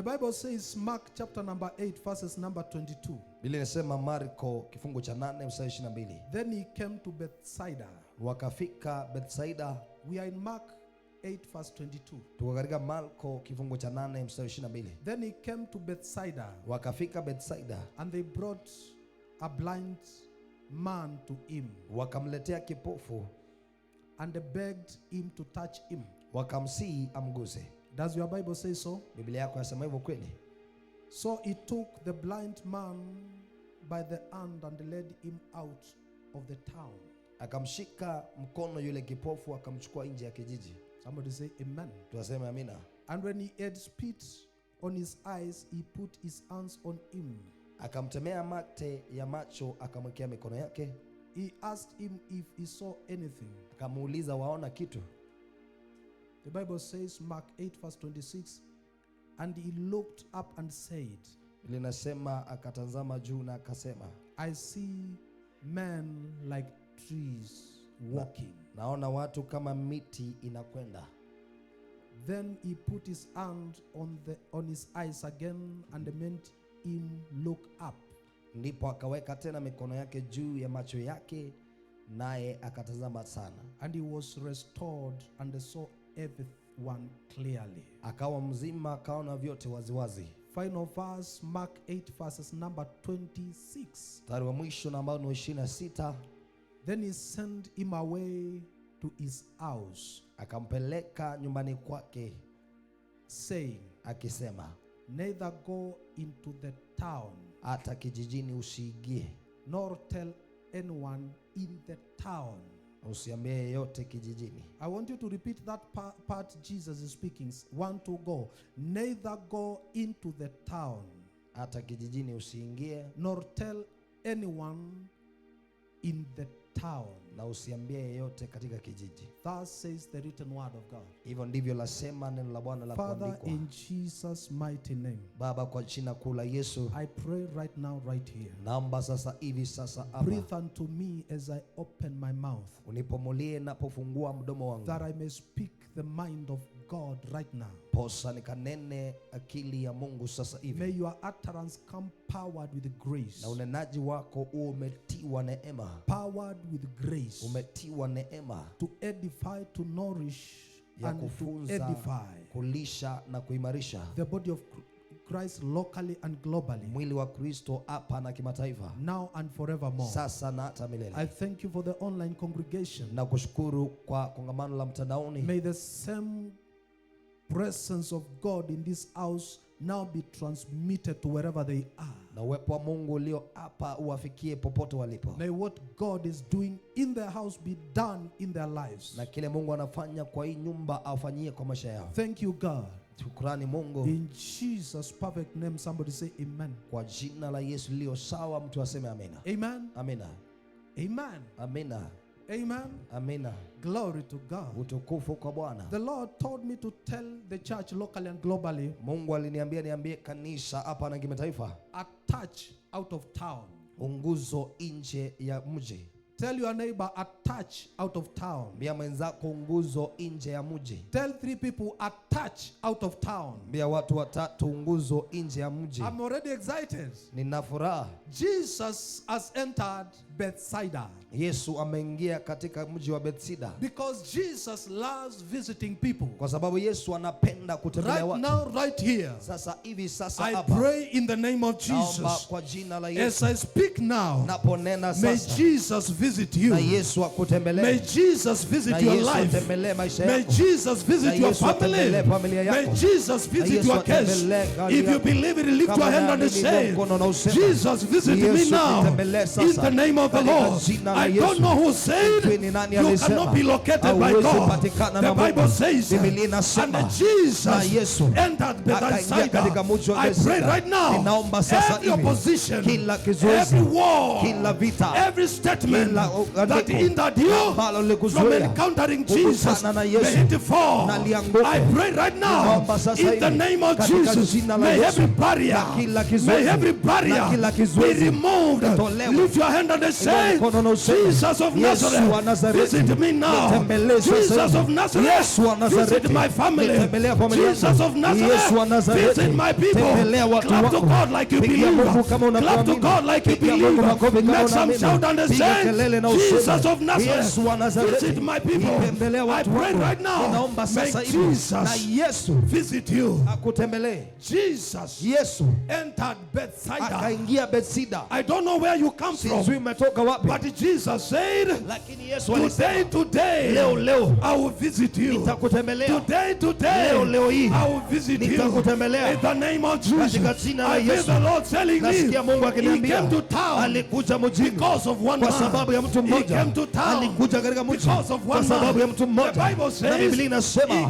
The Bible says Mark chapter number 8 verses number 22. Biblia inasema Marko kifungu cha 8 mstari 22. Then he came to Bethsaida. Wakafika Bethsaida. We are in Mark 8 verse 22. Tuko katika Marko kifungu cha 8 mstari 22. Then he came to Bethsaida. Wakafika Bethsaida. And they brought a blind man to him. Wakamletea kipofu. And they begged him to touch him. Wakamsihi amguse. Does your Bible say so? Biblia yako yasema hivyo kweli? So he took the blind man by the hand and led him out of the town. Akamshika mkono yule kipofu akamchukua nje ya kijiji. Somebody say amen. Tuaseme amina. And when he had spit on his eyes, he put his hands on him. Akamtemea mate ya macho akamwekea mikono yake. He asked him if he saw anything. Akamuuliza waona kitu? The Bible says, Mark 8 verse 26, and he looked up and said, Linasema akatazama juu na akasema, I see men like trees walking. Naona watu kama miti inakwenda. Then he put his hand on his eyes again and made him look up. Ndipo akaweka tena mikono yake juu ya macho yake naye akatazama sana. And he was restored and saw everyone clearly. Akawa mzima akaona vyote waziwazi. Final verse, Mark 8 verses number 26. Mstari wa mwisho ambao ni 26. Then he sent him away to his house, akampeleka nyumbani kwake, saying, akisema, neither go into the town, hata kijijini usiingie, nor tell anyone in the town. usiambie yeyote kijijini. I want you to repeat that part Jesus is speaking. 1 to go. Neither go into the town, Hata kijijini usiingie, nor tell anyone in the town. na usiambie yeyote katika kijiji. Thus says the written word of God. Hivyo ndivyo lasema neno la Bwana la Father, kuandikwa. in Jesus' mighty name, Baba, kwa jina kuu la Yesu, I pray right now, right here. naomba sasa hivi sasa hapa, Breathe unto me as I open my mouth, unipomulie napofungua mdomo wangu, that I may speak the mind of God right now. posa nikanene akili ya Mungu sasa May hivi, your utterance come powered with grace. na unenaji wako umetiwa neema, Powered with grace. umetiwa neema To edify, to nourish, ya and to kufunza, edify kulisha na kuimarisha the body of Christ locally and globally, mwili wa Kristo hapa na kimataifa, now and forevermore. sasa na hata I milele. thank you for the online congregation. Na kushukuru kwa kongamano la mtandaoni. May the same presence of God in this house now be transmitted to wherever they are. Na uwepo wa Mungu ulio hapa uwafikie popote walipo. May what God is doing in their house be done in their lives. Na kile Mungu anafanya kwa hii nyumba afanyie kwa maisha yao. Thank you, God. Shukrani Mungu. In Jesus' perfect name, somebody say amen. Kwa jina la Yesu lililo sawa, mtu aseme amina. Amen. Amina. Amen. Amina. Amen. Amina. Glory to God. Utukufu kwa Bwana. The Lord told me to tell the church locally and globally, Mungu aliniambia niambie kanisa hapa na kimataifa, a touch out of town. unguzo nje ya mji. Tell your neighbor, a touch out of town. Mbia mwenzako nguzo nje ya mji. Tell 3 people, a touch out of town. Mbia watu 3 nguzo nje ya mji. I'm already excited. Nina furaha. Jesus has entered Bethsaida. Yesu ameingia katika mji wa Bethsaida. Because Jesus loves visiting people. Kwa sababu Yesu anapenda kutembelea Right watu. now, right here, Sasa hivi sasa I hapa, pray in the name of naomba Jesus. kwa jina la As Yesu, I speak now, naponena may sasa, Jesus visit you. na Yesu akutembelee. May Jesus visit Na your Yesu life. atembelee maisha May yako. Jesus Na visit your Yesu family. atembelee familia yako. May Jesus Na visit Yesu your case. atembelee gari If you yako. believe it, lift Kama your hand and unaamini say, mkono na useme, Jesus visit me Yesu now. nitembelee sasa. In the name of the Katika Lord. jina la I Yesu. don't know who said Sijui ni nani you alisema, cannot be located by hauwezi God. patikana The na Bible Mungu. says, Biblia inasema, and Jesus na Yesu entered akaingia katika mji wa Bethsaida. I pray Bethsaida. right now, Ninaomba sasa every hivi, opposition, kila kizuizi, every war, kila vita, every statement kila that andiko hindered you ambalo from likuzuia encountering Jesus, kukutana na Yesu, may it fall. na lianguke. I pray right now, Ninaomba sasa in the hivi, name of katika Jesus, jina la may Yesu, every barrier, na kila kizuizi, may every na barrier kila be kizuizi removed. tolewa. Lift your hand and say, say, Jesus of Nazareth, visit me now. Jesus of Nazareth, visit my family. Jesus of Nazareth, visit my people. Clap to God like you believe. Clap to God like you believe. Make some shout and say, Jesus of Nazareth, visit my people. I pray right now, may Jesus visit you. Jesus entered Bethsaida. I don't know where you come from, but Jesus said, today, I will visit you. Today, I will visit you. In the name of Jesus. I hear the Lord telling me, he came to town because of one man. He came to town because of one man. The Bible says, he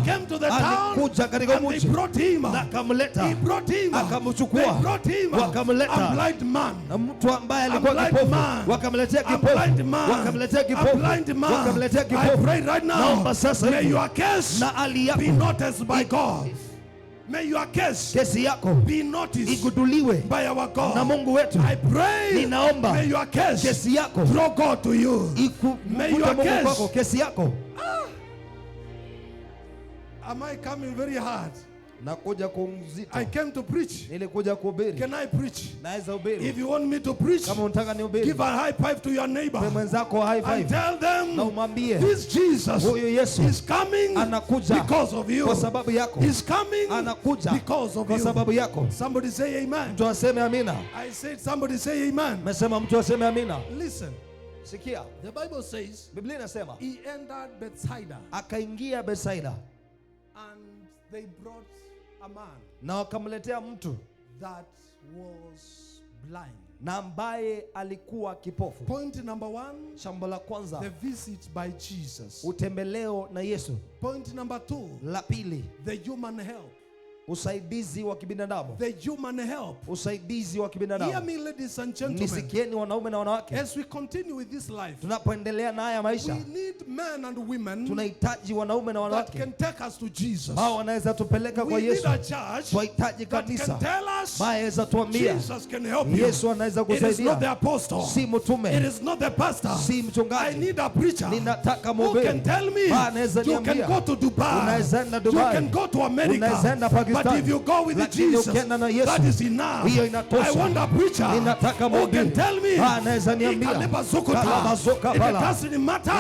came to the town and they brought him. He brought him. They brought him a blind man. A blind man. A blind man. I pray right now, may your case be noticed by God. May your case be noticed by our God. I pray, may your case draw God to you. May your case. Am I coming very hard? I came to preach. Can I preach? If you want me to preach, give a high five to your neighbor and tell them, this Jesus is coming because of you. He's coming because of you. Somebody say amen. I said somebody say amen. Listen. The Bible says he entered Bethsaida and they brought a man na wakamletea mtu that was blind. Na ambaye alikuwa kipofu. Point number 1, jambo la kwanza, the visit by Jesus. Utembeleo na Yesu. Point number 2, la pili, the human help. Usaidizi wa kibinadamu. The human help. Usaidizi wa kibinadamu. Hear me, ladies and gentlemen. Nisikieni wanaume na wanawake. As we continue with this life, tunapoendelea na haya maisha, we need men and women tunahitaji wanaume na wanawake that can take us to Jesus. Hao wanaweza tupeleka kwa Yesu. We need a church tunahitaji that kanisa can tell us wanaweza tuambia Jesus can help you. Yesu anaweza kusaidia. It is not the apostle. Si mtume. It is not the pastor. Si mchungaji. I need a preacher ninataka who can tell me you can go to Dubai. You can go to America. But if you go with Jesus, that is enough. I want a preacher who can tell me it doesn't matter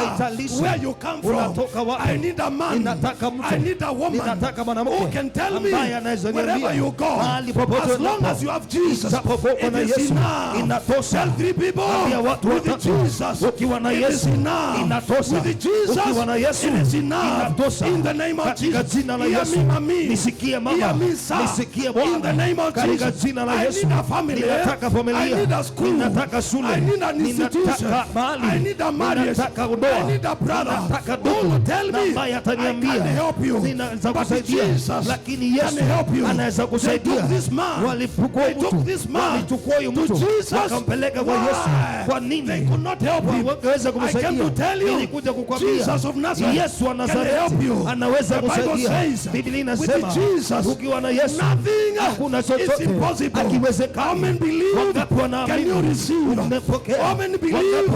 where you come from. I need a man, I need a woman who can tell me wherever you go, as long as you have Jesus, it is enough. Tell 3 people, with Jesus it is enough. With Jesus it is enough. In the name of Jesus, hear me, mommy, hear me, sir. In the name of Jesus, I need a family. I need a school. I need an institution. I need a marriage. I need a brother who will tell me I can help you. But Jesus can help you. They took this man. They took this man to Jesus. Why? They could not help him. I came to tell you, Jesus of Nazareth can help you. The Bible says, with Jesus, nothing is impossible. Come and believe. Can you receive? Come and believe.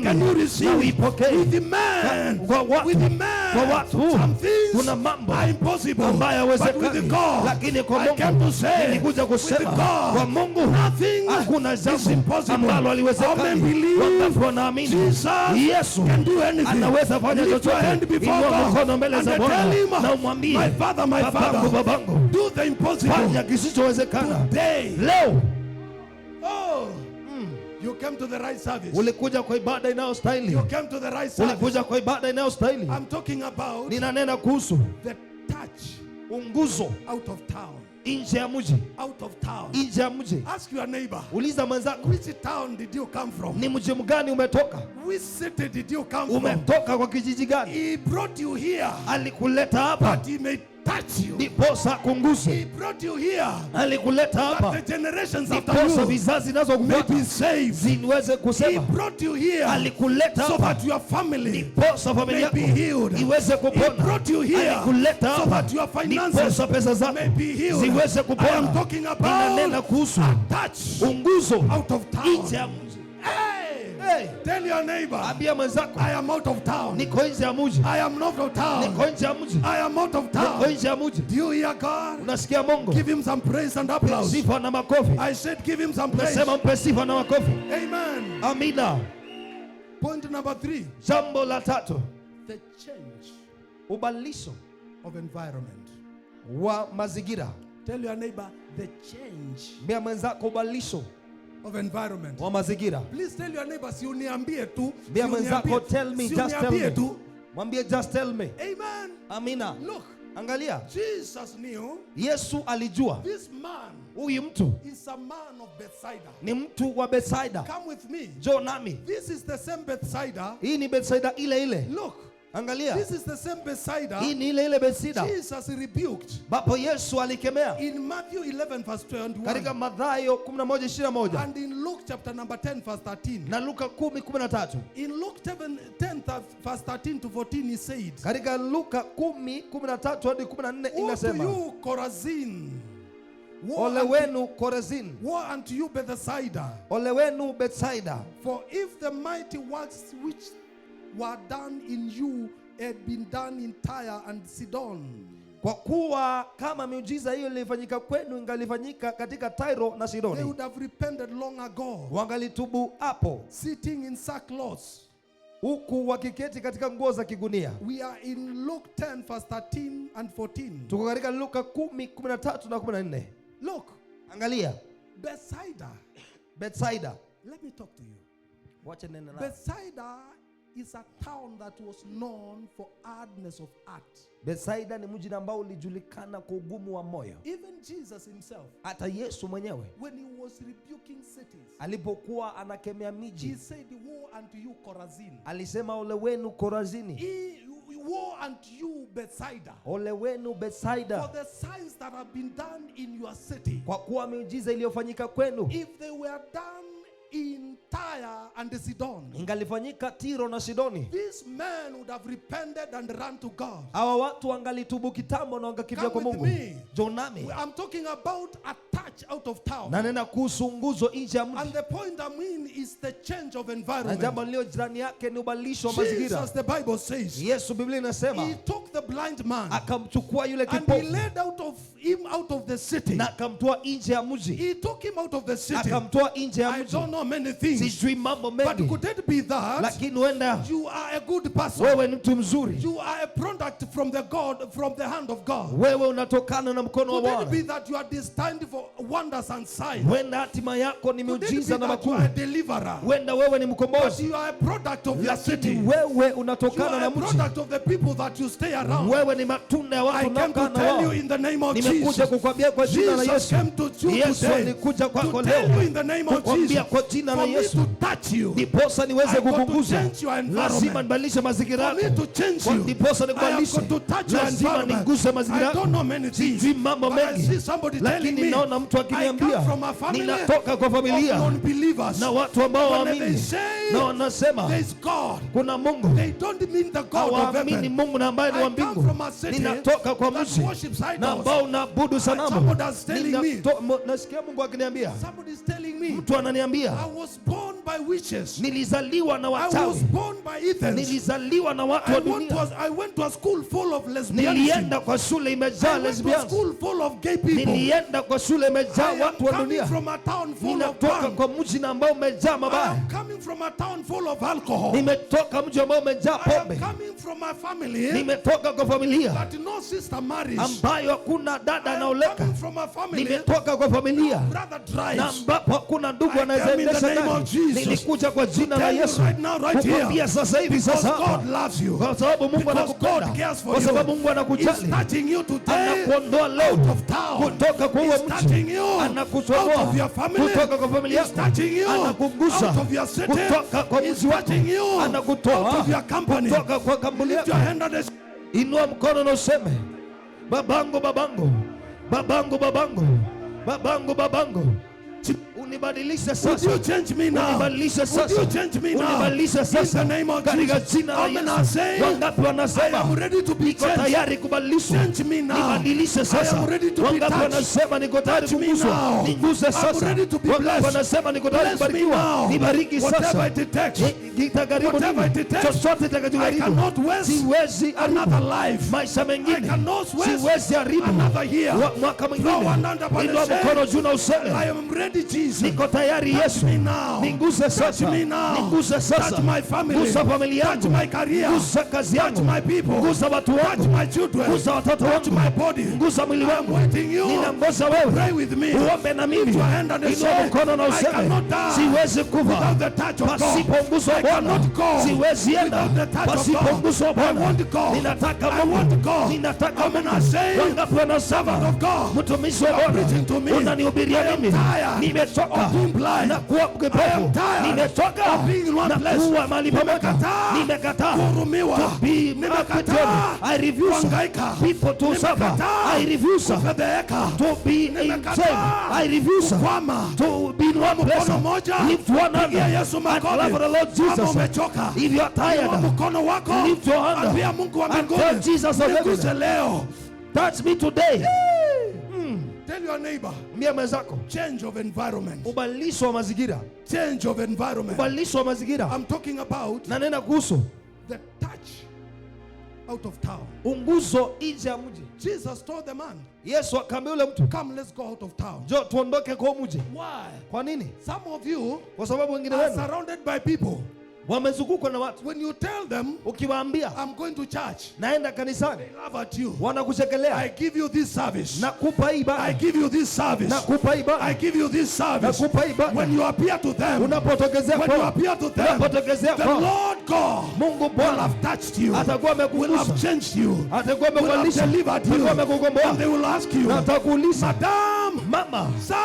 Can you receive? With the man, some things are impossible. But with God, I came to say, with God, nothing is impossible. Come and believe. Jesus can do anything. Lift your hand before God and tell him, my Father, do the impossible. Today, oh, you came to the right service. Ulikuja kwa ibada inayostahili. You came to the right service. Ulikuja kwa ibada inayostahili. I'm talking about ninanena kuhusu the touch, unguzo out of town. Nje ya mji. Out of town. Nje ya mji. Ask your neighbor. Uliza mwenzako. Which town did you come from? Ni mji mgani umetoka? Which city did you come from? Umetoka kwa kijiji gani? He brought you here. Alikuleta hapa. But he may touch you. Ndiposa kunguze. He brought you here. Alikuleta hapa. That the generations after you may be saved. Ziweze kusema. He brought you here. Alikuleta hapa. So that your family may be healed. Iweze kupona. He brought you here. Alikuleta hapa. So that your finances may be healed. Ziweze kupona. I am talking about ninanena kuhusu a touch unguzo out of town. Nje ya mji. Hey! Hey. Tell your neighbor, Ambia mwenzako, I am out of town. Niko nje ya mji. I am not of town. Niko nje ya mji. I am out of town. Niko nje ya mji. Do you hear God? Unasikia Mungu? Give him some praise and applause. Sifa na makofi. I said give him some praise. Nasema mpe sifa na makofi. Amen. Amina. Point number 3. Jambo la tatu. The change Ubadilisho of environment. wa mazingira. Tell your neighbor the change Mbia mwenzako ubadilisho of environment. wa mazingira. Please tell your neighbor, si uniambie tu. Mbia mwenzako tell me, just tell me. Tu. Mwambie just tell me. Amen. Amina. Look. Angalia. Jesus knew. Yesu alijua. This man. Huyu mtu is a man of Bethsaida. Ni mtu wa Bethsaida. Come with me. Njoo nami. This is the same Bethsaida. Hii ni Bethsaida ile ile. Look. Angalia. This is the same Bethsaida. Hii ni ile ile Bethsaida. Jesus rebuked. Bapo Yesu alikemea. In Matthew 11 verse 21. Katika Mathayo 11:21. And in Luke chapter number 10 verse 13. Na Luka 10:13. In Luke 10 verse 13 to 14 he said. Katika Luka 10:13 hadi 14 inasema. Woe to you Chorazin. Ole wenu Chorazin. Woe unto you Bethsaida. Ole wenu Bethsaida. For if the mighty works which were done in you had been done in Tyre and Sidon. Kwa kuwa kama miujiza hiyo ilifanyika kwenu ingalifanyika katika Tyro na Sidoni. They would have repented long ago. Wangalitubu hapo. Sitting in sackcloth. Huku wakiketi katika nguo za kigunia. We are in Luke 10 verse 13 and 14. Tuko katika Luka 10:13 na 14. Look. Angalia. Bethsaida. Let me talk to you. Wacha nene na. Bethsaida is a town that was known for hardness of heart. Bethsaida ni mji ambao ulijulikana kwa ugumu wa moyo. Even Jesus himself. Hata Yesu mwenyewe. When he was rebuking cities. Alipokuwa anakemea miji. He said, woe unto you Chorazin. Alisema ole wenu Chorazini. Woe unto you Bethsaida. Ole wenu Bethsaida. For the signs that have been done in your city. Kwa kuwa miujiza iliyofanyika kwenu. If they were done in Tyre and Sidon, ingalifanyika Tiro na Sidoni, this man would have repented and run to God. Hawa watu wangalitubu kitambo na wangakimbia kwa Mungu. Jonami. I'm talking about a touch out of town. Na nena kuhusu nguzo nje ya mji. And the point I mean is the change of environment. Na jambo lililo jirani yake ni ubadilisho wa mazingira. Jesus, the Bible says, Yesu Biblia inasema, he took the blind man, akamchukua yule kipofu, and he led him out of the city. Na akamtoa nje ya mji. He took him out of the city. Akamtoa nje ya mji. I don't know many things. Sijui mambo mengi. But could it be that lakini huenda you are a good person? Wewe ni mtu mzuri. You are a product from the hand of God. Wewe unatokana na mkono wa Bwana. Could it be that you are destined for wonders and signs? Huenda hatima yako ni miujiza na makuu. You are a deliverer. Huenda wewe ni mkombozi. But you are a product of your city. Wewe unatokana na mji. You are a product of the people that you stay around. Wewe ni matunda ya watu unaokaa na wao. I came to tell you in the name of Jesus. Nimekuja kukwambia kwa jina la Yesu. Yesu alikuja kwako leo kukwambia kwa jina la Yesu. Ndiposa niweze kukuguza. Lazima nibadilishe mazingira yako. Ndiposa nikubadilishe. Lazima niguse mazingira yako. Sijui mambo mengi, lakini naona mtu akiniambia ninatoka kwa familia na watu ambao waamini na wanasema kuna Mungu. Hawaamini Mungu na ambaye ni wa mbingu. Ninatoka kwa mji na ambao unaabudu sanamu. Nasikia Mungu akiniambia, mtu ananiambia nilizaliwa na wachawi. Nilizaliwa na watu wa dunia. Nilienda kwa shule imejaa lesbians. Nilienda kwa shule imejaa watu wa dunia. Ninatoka kwa mji ambao umejaa mabaya. Nimetoka mji ambao umejaa pombe. Nimetoka kwa familia ambayo hakuna dada anaoleka. Nimetoka kwa familia na ambapo hakuna ndugu anaweza endesha gari. Nilikuja kwa jina la Yesu kukwambia sasa hivi sasa, kwa sababu Mungu anakupenda, kwa sababu Mungu anakujali, anakuondoa leo kutoka kwa huo mji, anakutoa kutoka kwa familia yako, anakugusa kutoka kwa mji wako, anakutoa kutoka kwa kampuni yako. Inua mkono na useme, babangu, babangu, babangu, babangu, babangu, babangu, unibadilishe sasa. Would you change me now? Unibadilishe sasa. Would you change me now? Unibadilishe sasa. In the name of Katika Jesus. jina la Amen. Yesu. Wangapi wanasema I am ready to be niko changed. tayari kubadilishwa. Change me now. Nibadilishe sasa. I am ready to be Wangapi touched. wanasema niko tayari Touch me kuguswa. now. Niguse sasa. I'm ready to be Wangapi blessed. wanasema niko tayari Bless me kubarikiwa. now. Nibariki Whatever sasa. it takes. Kitakaribu Whatever nini? it takes. Chochote I kitakachokaribu. cannot waste Siwezi another life. maisha I mengine. cannot waste Siwezi haribu another year. mwaka mwingine. Throw one hand upon the Inua mkono juu na I useme am ready, Jesus. niko tayari Touch Yesu. me now. Niguse sasa. Touch me now. Niguse sasa. Touch my family. Gusa familia Touch yangu. my career. Gusa kazi Touch yangu. my people. Gusa watu Touch wangu. my children. Gusa watoto Touch wangu. my body. Gusa mwili I'm wangu. waiting you. Ninangoja wewe. Pray with me. Uombe na mimi. Lift your hand and Inua say, mkono na I useme cannot die siwezi kufa without the touch of pasipo God. mguso wa I Bwana. cannot go Siwezi enda without the touch of pasipo God. mguso wa I Bwana. want God. Ninataka I Mungu. want God. Ninataka Amen. Mungu. I say, Wangapi wanasema of God. mtumishi wa You are Bwana preaching to me. unanihubiria I am mimi. tired Nimechoka of being blind. na kuwa I am kipofu. tired Nimechoka of being in one na place. kuwa mahali pamoja. Nimekataa Nimekataa kuhurumiwa. to be Nimekataa I refuse kuhangaika. people to suffer. Nimekataa I refuse kufedheheka. to be in Nimekataa shame. I refuse kukwama. to be in one place. Mkono moja. Lift one hand Pigia Yesu and makofi. love the Lord Kama Jesus. umechoka, If you are inua tired, mkono wako. lift your hand Ambia Mungu wa and tell mbinguni, Jesus of niguse heaven, leo. touch me today. Tell your neighbor, Mbia mwenzako, change of environment. ubadilisho wa mazingira. Change of environment. Ubadilisho wa mazingira. I'm talking about Na nena kuhusu the touch out of town. unguzo nje ya mji. Jesus told the man, Yesu akamwambia yule mtu, come, let's go out of town. njoo tuondoke kwa mji. Why? Kwa nini? Some of you Kwa sababu wengine are wenu surrounded by people. wamezungukwa na watu. When you tell them, Ukiwaambia I'm going to church, naenda kanisani, they laugh at you. I wanakuchekelea. give you this service. Nakupa hii I ibada. give you this service. Nakupa hii ibada. I give you this service. Nakupa hii ibada. When you appear to them, Unapotokezea when you kwao, appear to them, unapotokezea the kwao, Lord God Mungu will Bwana have touched you, atakuwa will have amekugusa, changed you, atakuwa will have amekubadilisha, delivered you, atakuwa and amekukomboa. they will ask you, Na atakuuliza, Madam, mama, sir,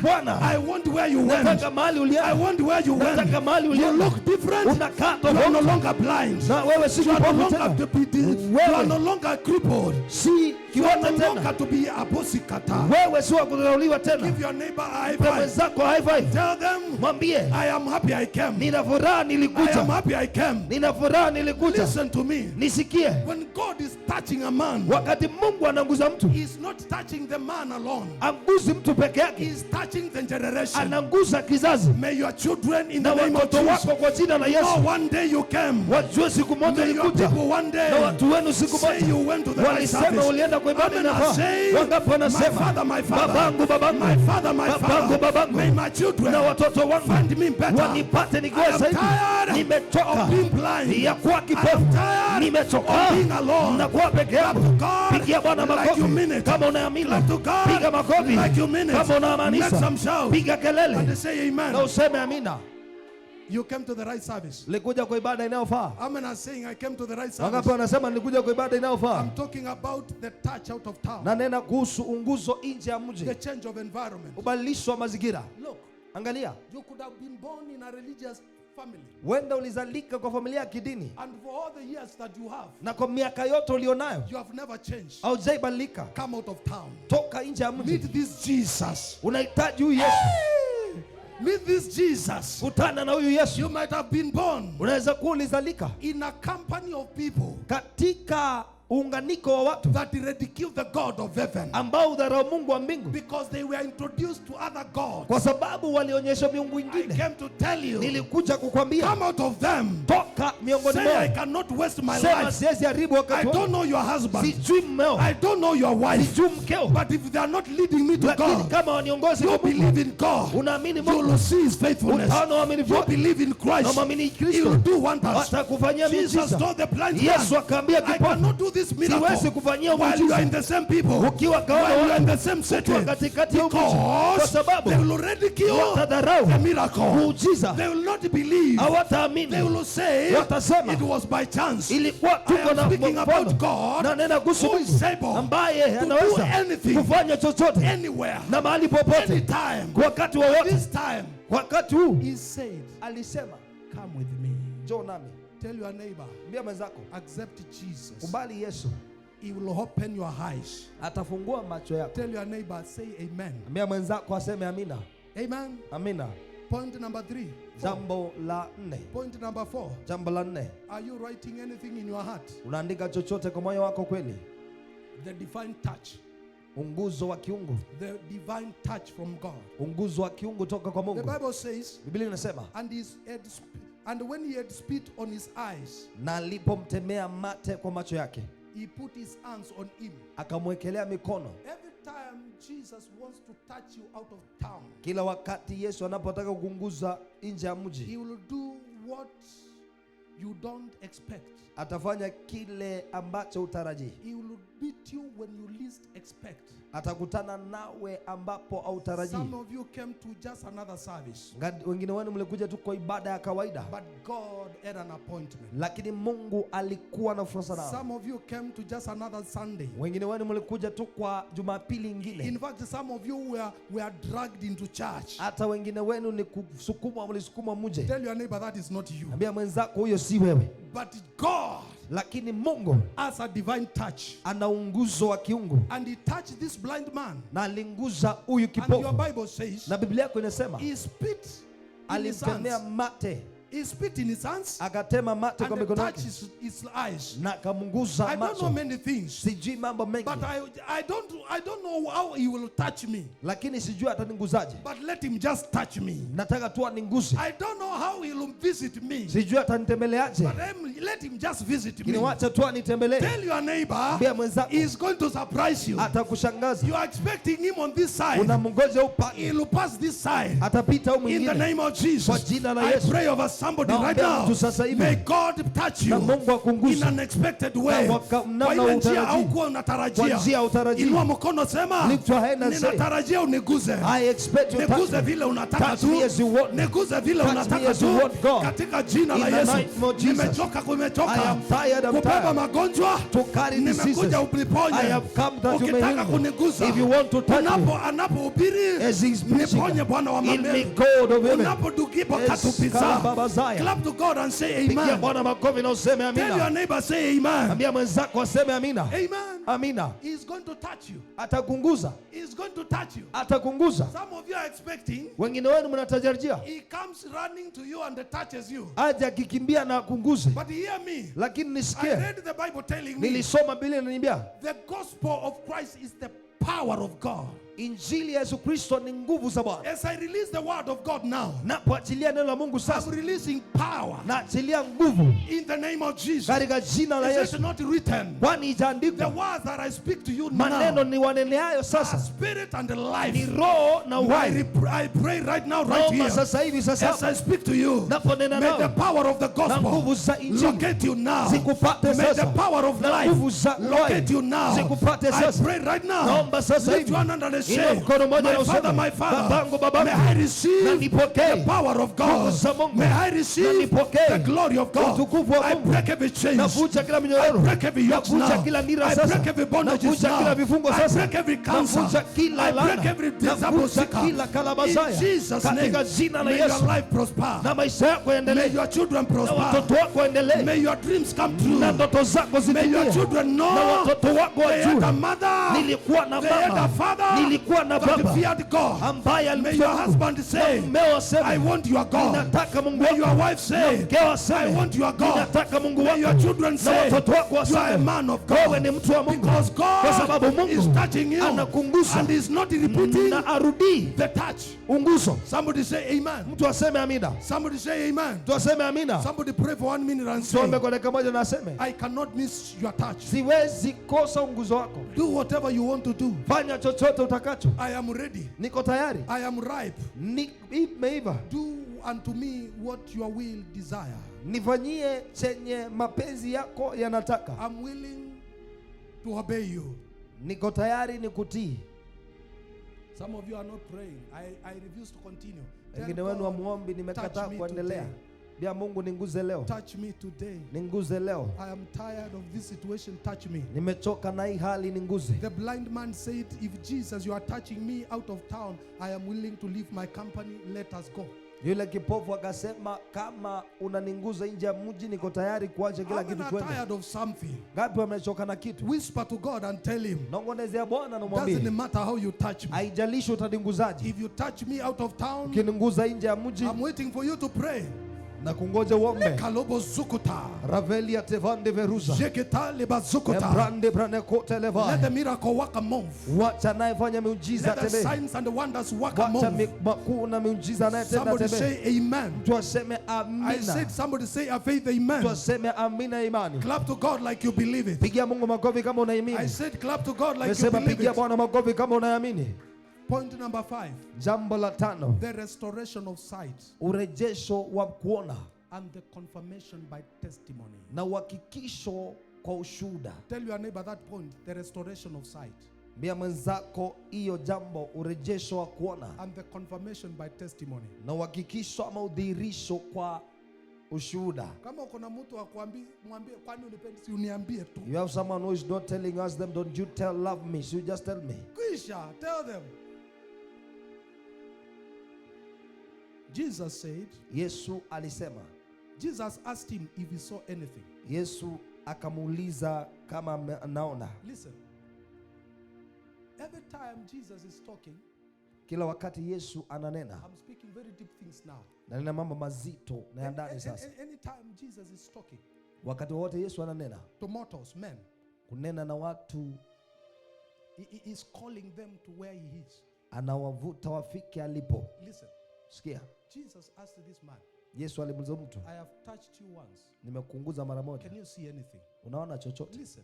Bwana, I want where you went. nataka mahali I ulienda. want where you went. Nataka mahali You ulienda. look different. Unakaa You are no tofauti. longer blind. Na wewe si You are no kipofu longer tena. you are no longer crippled. Si You are no kiwete longer tena. to be a bosikata. Wewe si wa kudharauliwa tena. Give your neighbor a high Mpe five. mwenzako high five. Tell them, Mwambie, I am happy I came. nina furaha I am nilikuja. happy I came. Nina furaha nilikuja. Listen to me. Nisikie. When God is touching a man, Wakati Mungu ananguza mtu, He's not touching the man alone. anguzi mtu peke yake, He's touching the generation. ananguza kizazi. May your children in Na the name of watoto Jesus wako kwa jina la know Yesu one day you came. wajue siku moja May your ulikuja. people one day Na watu wenu siku say moja you went to the right walisema service. ulienda kwa ibada Amen. I inafaa. say, Wangapi my wanasema father, my father, babangu, babangu, my father, my babangu, father, babangu, may my children na watoto wangu find me better. wanipate I nikiwa am zaidi. tired Nimechoka of being blind. ya kuwa I am kipofu. tired Nimechoka of being alone. na kuwa peke Clap yangu. to God Pigia Bwana like you mean makofi it. kama unaamini. Clap to God Piga makofi like you mean it. kama Let unaamaanisha. some shout. Piga And kelele they say amen. na useme amina. You came to the right service. Nilikuja kwa ibada inayofaa. Amen. I'm saying I came to the right Wangapi service. wanasema nilikuja kwa ibada inayofaa? I'm talking about the touch out of town. Na nena kuhusu unguzo nje ya mji, The change of environment. ubadilisho wa mazingira. Look, Angalia, you could have been born in a religious family. wenda ulizalika kwa familia ya kidini, And for all the years that you have, na kwa miaka yote ulionayo you have never changed. haujaibadilika. Come out of town. Toka nje ya mji. Meet this Jesus. Unahitaji huyu Yesu. Meet this Jesus. Kutana na huyu Yesu. You might have been born Unaweza kuwa ulizalika in a company of people katika uunganiko wa watu that ridicule the God of heaven ambao udharau Mungu wa mbingu because they were introduced to other gods. kwa sababu walionyesha miungu I ingine. came to tell you, Nilikuja kukwambia come out of them. toka miongoni Say, I mwao. cannot waste my Sema life. siwezi haribu I wakati don't wangu. know your husband. Sijui mmeo, I don't know your wife. sijui mkeo, But if they are not leading me to lakini God, kama waniongozi you kwa Mungu, believe in God. unaamini You will Mungu, see His faithfulness. utaona uaminifu You wake, believe in na Christ. mwamini He will Kristo, do wonders. atakufanyia Jesus miujiza. told the blind Yesu man, akaambia I kipofu, cannot do this siwezi miracle kufanyia while you are in muujiza the same people, ukiwa kaona while you are in watu the same city, ukiwa katikati ya mji, kwa because sababu they will ridicule watadharau the miracle. muujiza, They will not believe. hawataamini, They will say watasema it was by chance. ilikuwa I tuko am na speaking about mfano God na nena kuhusu who is Mungu able ambaye to do anaweza anything, kufanya chochote anywhere, na mahali popote anytime. kwa wakati wowote. This time, Wakati huu He said, alisema, come with me. njoo nami. Tell your neighbor, Mbia mwenzako, accept Jesus. kubali Yesu, He will open your eyes. atafungua macho yako. Tell your neighbor, say amen. Mbia mwenzako aseme amina. Amen. Amina. Point number 3. Jambo la 4. Point number 4. Jambo la 4. Are you writing anything in your heart? Unaandika chochote kwa moyo wako kweli? The divine touch. Unguzo wa kiungu. The divine touch from God. Unguzo wa kiungu toka kwa Mungu. The Bible says, Biblia inasema, and when he had spit on his eyes, na alipomtemea mate kwa macho yake, he put his hands on him. akamwekelea mikono. Every time Jesus wants to touch you out of town, Kila wakati Yesu anapotaka kukunguza nje ya mji, he will do what you don't expect. atafanya kile ambacho utarajii. He will beat you when you least expect. Atakutana nawe ambapo hautarajii. Some of you came to just another service, Wengine wenu mlikuja tu kwa ibada ya kawaida, but God had an appointment. lakini Mungu alikuwa na fursa nao. Some of you came to just another Sunday. Wengine wenu mlikuja tu kwa Jumapili nyingine. In fact, some of you were dragged into church. Hata wengine wenu ni kusukumwa, mlisukumwa muje. Tell your neighbor that is not you. Ambia mwenzako huyo si wewe. But God Lakini Mungu has a divine touch. ana unguzo wa kiungu, And he touched this blind man. na alinguza huyu And your kipofu. Bible says, Na Biblia yako inasema he spit in his alimtemea hands. mate, He spit in his hands akatema mate kwa and mikono touched yake, his eyes. na akamguza I don't know macho. many things, Sijui mambo mengi, but I don't know how he will touch me. lakini sijui ataninguzaje. But let him just touch me. Nataka tu aninguze. I don't know how he will visit me. Sijui atanitembeleaje, But let him just visit me. lakini wacha tu anitembelee. Tell your neighbor, Ambia mwenzako he's going to surprise you. atakushangaza. You are expecting him on this side. Unamngoja upande, He will pass this side. atapita au In the mwingine. name of Kwa Jesus, jina la I Yesu. pray over somebody Naombea right now. mtu sasa hivi. May God touch you Na Mungu akunguze. in an unexpected way. Na Kwa namna ile njia utarajii. haukuwa Kwa unatarajia. njia utarajii. Inua mkono sema, Lift your hand and say, ninatarajia uniguze. I expect you to touch Niguze me. vile unataka Touch tu. me as you want. Niguze vile Touch me unataka as you tu. want, God. Katika jina la In the Yesu. name of Jesus. Nimechoka I kumechoka. am tired, I'm Kubeba tired. magonjwa. To carry diseases. Nimekuja uniponye. I have come that you may Ukitaka heal me. kuniguza. If you want to touch me, Anapohubiri, as he is preaching, niponye Bwana wa heal me, mabele. God of heaven. Unapodukipa Yes, katupiza. Kalababazaya. Clap to God and say Pigia amen. Bwana makofi na useme Tell your amina. neighbor, say amen. Ambia mwenzako aseme amina. Amen. Amina. He's going to touch you. Atakunguza. He's going to touch you. Atakunguza. Some of you are expecting Wengine wenu mnatarajia he comes running to you and touches you. aje akikimbia na akunguze. But hear me. Lakini I nisikie, read the Bible telling me nilisoma Biblia inaniambia the gospel of Christ is the power of God. Injili ya Yesu Kristo ni nguvu za Bwana. As I release the word of God now, Napoachilia neno la Mungu I'm sasa, releasing power naachilia nguvu in the name of Jesus. katika jina la Is Yesu. it not written? Kwani The itaandikwa, words that I speak to you maneno now ni waneneayo are sasa spirit and life. ni roho na uhai. I pray right now, right Naomba here, sasa hivi, sasa as I speak to you, naponena may the nao power of the na gospel nguvu za Injili locate you now. zikupate May the sasa, power of na life nguvu za locate you uhai now. zikupate I sasa. pray right now. Naomba sasa Lift hivi, your hand and inua say, mkono mmoja na my father, useme, my father, babangu, babangu, may I na receive nipokee the power of nguvu God. za Mungu, May I na receive nipokee the glory of God. utukufu wa I Mungu. break every chains. Navuja kila I minyororo, break every yoke navuja now. kila nira I sasa, break every bondage navuja now. kila vifungo I sasa, break every cancer. navuja kila I break laana, every disabled navuja sicker. kila kalabazaya. In Jesus' name, Katika jina la may your Yesu, life prosper. na maisha yako May yaendelee, your children na prosper. watoto wako waendelee, May your dreams come true. na ndoto zako May your zitimie, children na know watoto wako they had a wajue mother, nilikuwa na they had a mama, father nilikuwa na that baba feared God. ambaye May your alimcha husband say, Mungu. Mmeo aseme, I want your God. ninataka Mungu May wako. your wife say, Mkeo I aseme, want your God. ninataka Mungu May your wako. children Na say, watoto wako you are a waseme, man of wewe God. ni mtu wa Mungu. Because Kwa sababu God is Mungu touching you anakungusa and is not repeating na arudii the touch. unguzo. Somebody say amen. Mtu aseme amina. Somebody say amen. Mtu aseme amina. Somebody pray for 1 minute and say, Tuombe kwa dakika moja na aseme, I cannot miss your touch. siwezi kosa unguzo wako. Do whatever you want to do. Fanya chochote utakacho. I am ready. Niko tayari. I am ripe. Imeiva. Do unto me what your will desire. Nifanyie chenye mapenzi yako yanataka. I'm willing to obey you. Niko tayari nikutii. Some of you are not praying. I refuse to continue. Wengine wenu wamuombi, nimekataa kuendelea. Bia Mungu ninguze leo. Touch me today. Ninguze leo. I am tired of this situation. Touch me. Nimechoka na hii hali, ninguze. The blind man said, if Jesus, you are touching me out of town, I am willing to leave my company. Let us go. Yule kipofu akasema, kama unaninguza nje ya mji niko tayari kuacha kila kitu twende. Tired of something. Ngapi wamechoka na kitu? Whisper to God and tell him. Nongonezea Bwana na mwambie. Doesn't matter how you touch me. Haijalishi utaninguzaje. If you touch me out of town, ukininguza nje ya mji, I'm waiting for you to pray. Na kungoja uombe. Kalobo zukuta. Ravelia tevande veruza. Jeketale bazukuta. Embrande brane kote leva. Let the miracle work a move. Wacha anayefanya miujiza tebe. Let the signs and the wonders work a move. Wacha makuu na miujiza anayetenda tebe. Somebody say amen. Tuaseme amina. I said somebody say a faith amen. Tuaseme amina imani. Clap to God like you believe it. Pigia Mungu makofi kama unaamini. I said clap to God like you believe it. Pigia Bwana makofi kama unaamini. Point number 5. Jambo la 5. The restoration of sight. Urejesho wa kuona. And the confirmation by testimony. Na uhakikisho kwa ushuhuda. Tell your neighbor that point, the restoration of sight. Mbia mwenzako hiyo jambo, urejesho wa kuona. And the confirmation by testimony. Na uhakikisho ama udhihirisho kwa ushuhuda. Kama uko na mtu akwambie, mwambie kwani unipendi, si uniambie tu. You have someone who is not telling us them, don't you tell love me, so you just tell me. Kisha, tell them. Jesus said, Yesu alisema. Jesus asked him if he saw anything. Yesu akamuuliza kama anaona. Listen. Every time Jesus is talking, kila wakati Yesu ananena. I'm speaking very deep things now. Na nina mambo mazito na ya ndani sasa. Anytime Jesus is talking, wakati wote Yesu ananena. To mortals, men. Kunena na watu. He is calling them to where he is. Anawavuta wafike alipo. Listen. Sikia. Jesus asked this man. Yesu alimuuliza mtu. I have touched you once. Nimekuunguza mara moja. Can you see anything? Unaona chochote? Listen.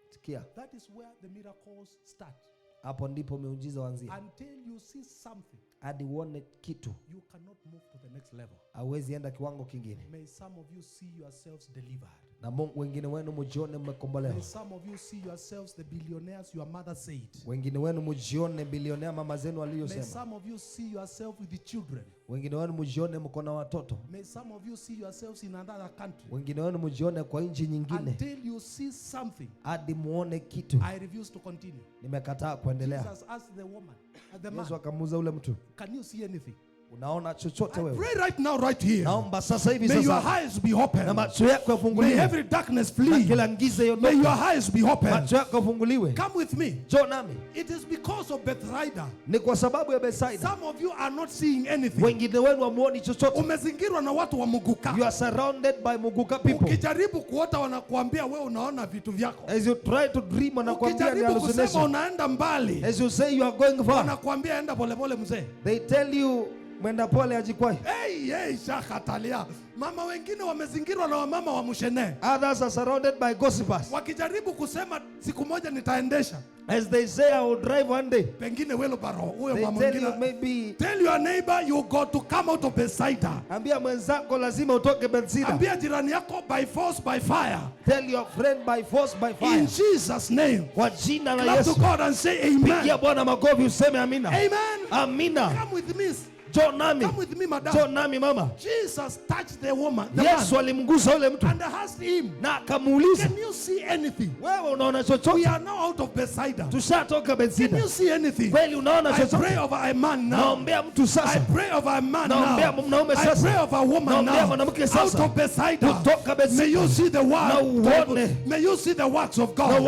Sikia. That is where the miracles start. Hapo ndipo miujiza huanzia. Until you see something, hadi uone kitu, you cannot move to the next level. Hauwezi enda kiwango kingine. May some of you see yourselves delivered. Na wengine wenu mujione mmekombolewa. May some of you see yourselves the billionaires your mother said. Wengine wenu mujione bilionea mama zenu waliyosema. May some of you see yourself with the children. Wengine wenu mujione mko na watoto. May some of you see yourselves in another country. Wengine wenu mujione kwa nchi nyingine. Until you see something, hadi muone kitu. I refuse to continue. Nimekataa kuendelea. Jesus asked the woman, the man, Yesu akamuuliza ule mtu, can you see anything? Unaona chochote wewe? Pray right now, right here. Naomba sasa hivi sasa. May your eyes be open. Na macho yako yafunguliwe. May every darkness flee. Kila giza iondoke. May your eyes be open. Macho yako yafunguliwe. Come with me. Njoo nami. It is because of Bethsaida. Ni kwa sababu ya Bethsaida. Some of you are not seeing anything. Wengine wenu hamuoni chochote. Umezingirwa na watu wa Muguka. You are surrounded by Muguka people. Ukijaribu kuota wanakuambia wewe unaona vitu vyako. As you try to dream wanakuambia ni hallucination. Ukijaribu kusema unaenda mbali. As you say you are going far. Wanakuambia enda pole pole mzee. They tell you mwenda pole ajikwai. Hey, shakatalia. Mama wengine wamezingirwa na wamama wa Mushene. Others are surrounded by gossipers. Wakijaribu kusema siku moja nitaendesha. As they say I will drive one day. Pengine wheelbarrow. Huyo mama mwingine. Maybe. Tell your neighbor you got to come out of Bethsaida. Ambia mwenzako lazima utoke Bethsaida. Ambia jirani yako by force by fire. Tell your friend by force by fire. In Jesus name. Kwa jina la Yesu. Clap to God and say amen. Pigia Bwana makofi useme amina. Amen. Amina. Come with me. John nami. Come with me, madam. John nami mama. Jesus touched the woman. Yesu alimgusa yule mtu. And asked him. Na akamuuliza. Can you see anything? Wewe unaona chochote? We are now out of Bethsaida. Tushatoka Bethsaida. Can you see anything? Kweli unaona chochote? I pray over a man now. Naombea mtu sasa. I pray over a man now. Naombea mwanaume sasa. I pray over a woman now. Naombea mwanamke sasa. Out of Bethsaida. Kutoka Bethsaida. May you see the word. May you see the works of God.